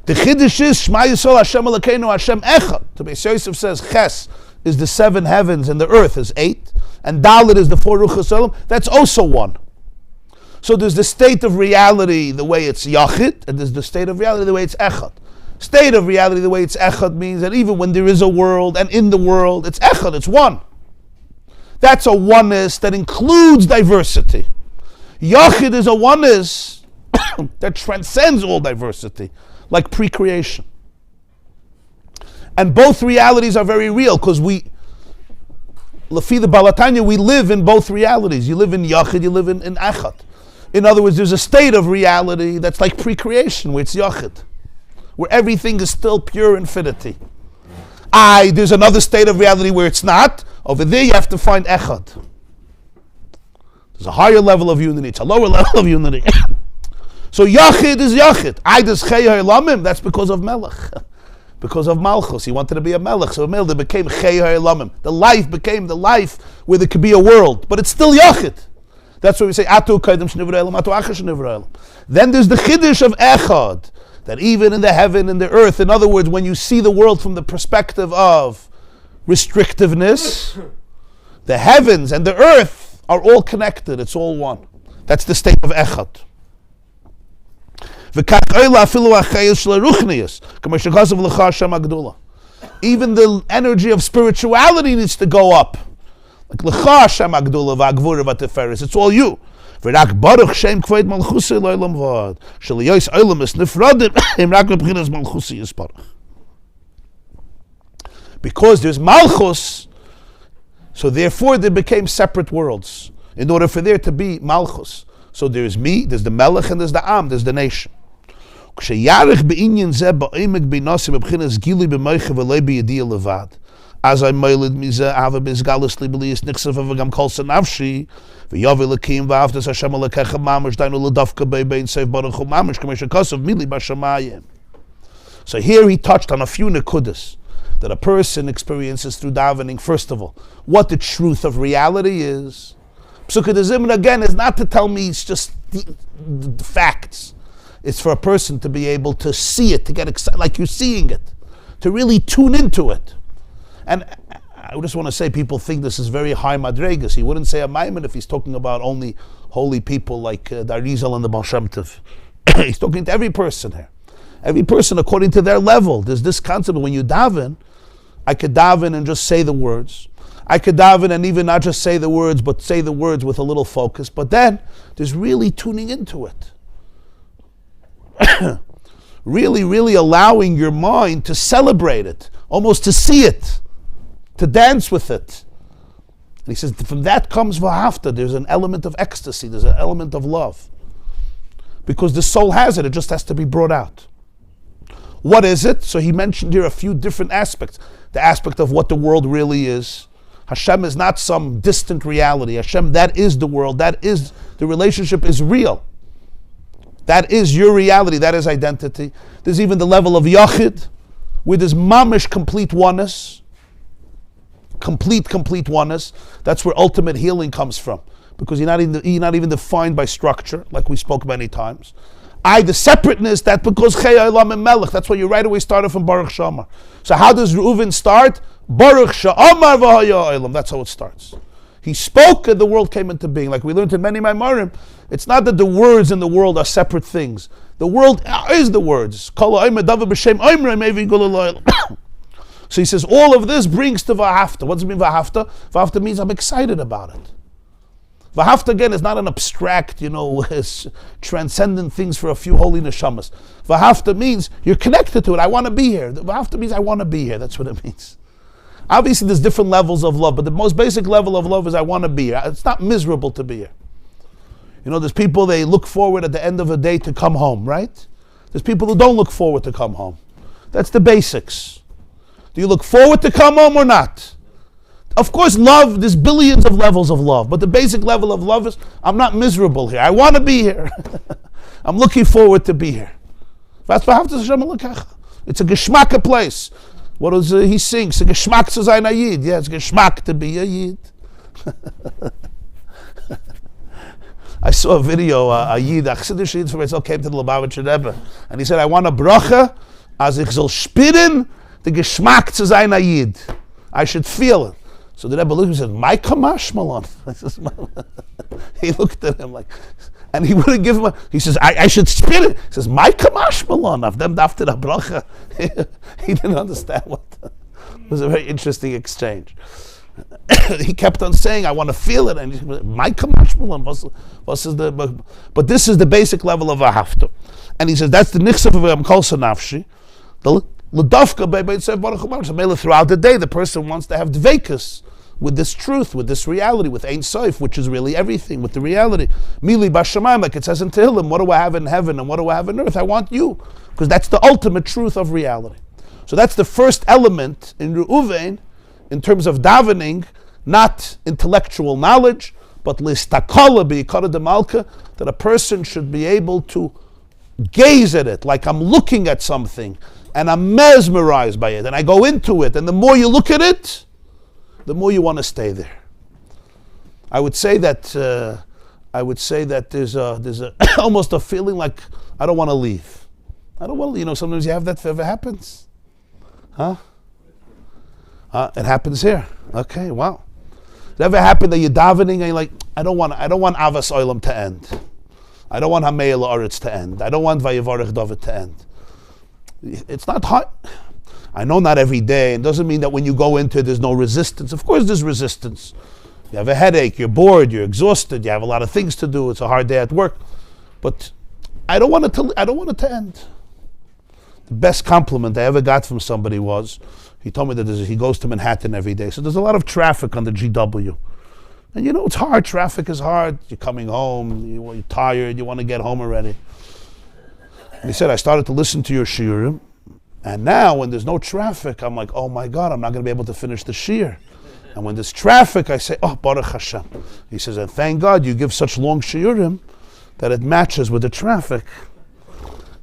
The Chiddush is Shema Yisrael Hashem Elokeinu Hashem Echad. The Beis Yosef says Ches is the 7 heavens and the earth is 8, and Dalet is the 4 Ruchos Olam. That's also one. So there's the state of reality the way it's Yachid, and there's the state of reality the way it's Echad. State of reality the way it's Echad means that even when there is a world and in the world, it's Echad, it's one. That's a oneness that includes diversity. Yachid is a oneness that transcends all diversity, like pre-creation. And both realities are very real because we, Lefi the Baal Tanya, we live in both realities. You live in Yachid, you live in Echad. In other words, there's a state of reality that's like pre-creation, where it's Yachid, where everything is still pure infinity. There's another state of reality where it's not. Over there you have to find Echad. There's a higher level of unity, it's a lower level of unity. So Yachid is Yachid. Does Chayei Elamim, that's because of Melech. Because of Malchus. He wanted to be a Melech, so Melech became Chayei Elamim. The life became the life where there could be a world, but it's still Yachid. That's why we say Atu Kaidem Shnivra Elam, Atu Acha Shnivra Elam. Then there's the Chiddush of Echad, that even in the heaven and the earth, in other words, when you see the world from the perspective of restrictiveness, the heavens and the earth are all connected, it's all one. That's the state of Echad. Even the energy of spirituality needs to go up. Like L'cha Hashem Agdula v'Agvura v'Tiferes. It's all you. V'rak Baruch Shem Kveid Malchusi L'Olam V'ad. Sh'liyos Olam Es Nifradim Im Rak L'Bchinas Malchusi Yisparach. Because there's Malchus, so therefore there became separate worlds. In order for there to be Malchus. So there's me, there's the Melech, and there's the Am, there's the nation. Kshe'yarech be'inyan zeh ba'omek b'nosim b'bchinas gili b'moiche v'loi b'yediyah levad. As I moiled mizeh ava b'izgalus li b'liyis nichsav v'gam kol sanavshi v'yovi l'kim v'avdas Hashem alekecha mamash dainu l'davka be'bein sev baruch hu mamash k'mesha kosav mili b'shamayim. So here he touched on a few nekudas that a person experiences through davening. First of all, what the truth of reality is. Psukkah Zimra again is not to tell me it's just the facts. It's for a person to be able to see it, to get excited, like you're seeing it, to really tune into it. And I just want to say, people think this is very high madregas. He wouldn't say a maimon if he's talking about only holy people like the Arizal and the Baal Shem Tov. He's talking to every person here. Every person according to their level. There's this concept of when you daven, I could daven and just say the words. I could daven and even not just say the words, but say the words with a little focus. But then there's really tuning into it. really allowing your mind to celebrate it, almost to see it, to dance with it. And he says, from that comes v'ahavta. There's an element of ecstasy, there's an element of love. Because the soul has it just has to be brought out. What is it? So he mentioned here a few different aspects. The aspect of what the world really is. Hashem is not some distant reality. Hashem, that is the world, that is, the relationship is real. That is your reality, that is identity. There's even the level of Yachid, where there's mamish complete oneness. complete oneness. That's where ultimate healing comes from, because you're not even defined by structure, like we spoke many times. The separateness, that because Chei Olam and Melech, that's why you right away started from Baruch Shamar. So how does Reuven start? Baruch Sha'amar v'haya olam. That's how it starts. He spoke and the world came into being. Like we learned in many Maimarim, it's not that the words in the world are separate things. The world is the words. So he says all of this brings to Vahafta. What does it mean Vahafta? Vahafta means I'm excited about it. Vahafta again is not an abstract, transcendent things for a few holy neshamas. Vahafta means you're connected to it. I want to be here. Vahafta means I want to be here. That's what it means. Obviously there's different levels of love, but the most basic level of love is I want to be here. It's not miserable to be here. There's people, they look forward at the end of a day to come home, right? There's people who don't look forward to come home. That's the basics. Do you look forward to come home or not? Of course, love, there's billions of levels of love, but the basic level of love is, I'm not miserable here. I want to be here. I'm looking forward to be here. It's a geschmack place. What does he sing? It's a geschmack to sein a Yid. Yeah, it's geschmack to be a Yid. I saw a video, a Yid, a Chassidus Yid from Israel came to the Lubavitcher Rebbe, and he said, I want a bracha, as ich soll spüren, the geschmack zu sein a Yid. I should feel it. So the Rebbe looked and said, my kamash malon. He looked at him like, and he wouldn't give him he says, I should spit it. He says, my kamash malon, of them after the bracha. He didn't understand what. It was a very interesting exchange. He kept on saying, I want to feel it, and he said, my kamash malon. But this is the basic level of Vahafta. And he says, that's the nichsav of Am Kolsa Nafshi. Throughout the day, the person wants to have dvekus with this truth, with this reality, with Ein Sof, which is really everything, with the reality. Mili Bashamayim, like it says in Tehillim, what do I have in heaven and what do I have in earth? I want you, because that's the ultimate truth of reality. So that's the first element in Reuven, in terms of davening, not intellectual knowledge, but listakala bi'ikara de malka, that a person should be able to gaze at it, like I'm looking at something, and I'm mesmerized by it, and I go into it, and the more you look at it, the more you want to stay there. I would say that there's a almost a feeling like I don't want to leave. I don't want to. Sometimes you have that if it ever happens, huh? It happens here. Okay, wow. Does it ever happen that you're davening and you're like, I don't want Avas Olam to end. I don't want Hamei La'aretz to end. I don't want Vayevarech David to end. It's not hard. I know not every day, and doesn't mean that when you go into it, there's no resistance. Of course there's resistance. You have a headache, you're bored, you're exhausted, you have a lot of things to do, it's a hard day at work. But I don't want it to end. The best compliment I ever got from somebody was, he told me that he goes to Manhattan every day, so there's a lot of traffic on the GW. And it's hard, traffic is hard, you're coming home, you're tired, you want to get home already. And he said, I started to listen to your shiurim, and now when there's no traffic, I'm like, oh my God, I'm not going to be able to finish the shiur. And when there's traffic, I say, oh, Baruch Hashem. He says, and thank God you give such long shiurim that it matches with the traffic.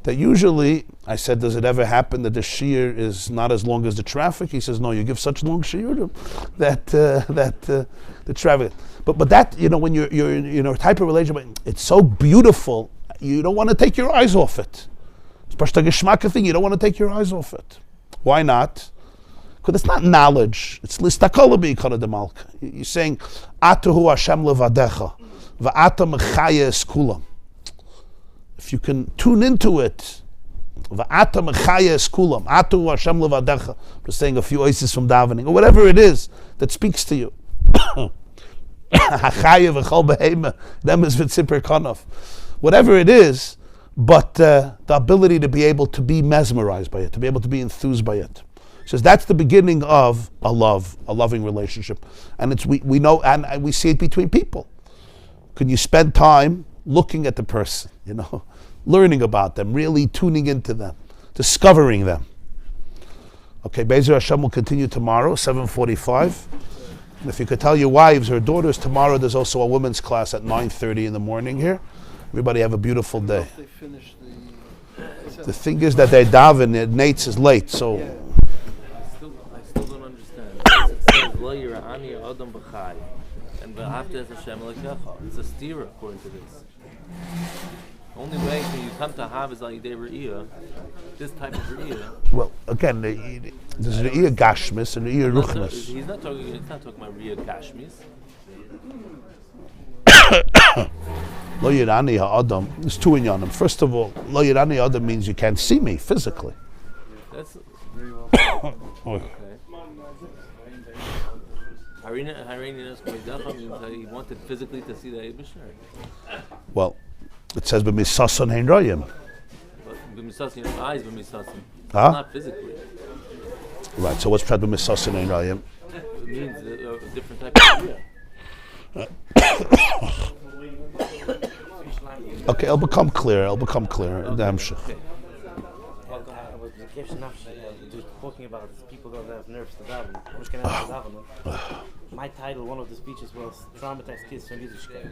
That usually, I said, does it ever happen that the shiur is not as long as the traffic? He says, no, you give such long shiurim that the traffic. But that, when you're in a type of relationship, it's so beautiful, you don't want to take your eyes off it. It's a geschmacka thing, you don't want to take your eyes off it. Why not? Because it's not knowledge. It's listakala bi'ikara de malka. You're saying, Atahu Hashem levadecha, va'ata mechaya es kulam. If you can tune into it, va'ata mechaya es kulam, Atahu Hashem levadecha. We're saying a few oases from davening, or whatever it is that speaks to you. Hachaya v'chol behema, them is v'tzipper kanaf. Whatever it is, but the ability to be able to be mesmerized by it, to be able to be enthused by it. He says that's the beginning of a loving relationship. And we know, and we see it between people. Can you spend time looking at the person, learning about them, really tuning into them, discovering them? Okay, Be'ezer Hashem will continue tomorrow, 7:45. And if you could tell your wives or daughters, tomorrow there's also a women's class at 9:30 in the morning here. Everybody have a beautiful day.
They finish
the thing is that they daven, Nate's is late, so...
Yeah. I still don't understand. Lo yira'ani adam b'chai, and v'ahavta es Hashem elokecha. It's a steer according to this. The only way when you come to have is al yidei re'iyah, this type of re'iyah.
Well, again, there's an Re'iyah Gashmis and Re'iyah Ruchnis.
He's not talking about re'iyah gashmis.
Lo yirani ha'adam. There's two in Yonim. First of all, lo yirani ha'adam means you can't see me physically.
That's very well. Okay. Harina means that he wanted physically to see the Eibishter.
Well, it says b'misason hein royim.
But b'misason, eyes b'misason.
Huh?
Not physically.
Right. So what's pshat b'misason hein royim?
It means a different type of idea.
Okay, it'll become clear. It'll become clear.
Okay.
Talking about people that have nerves to daven. My title, one of the speeches was "Traumatized Kids from Yiddishkeit."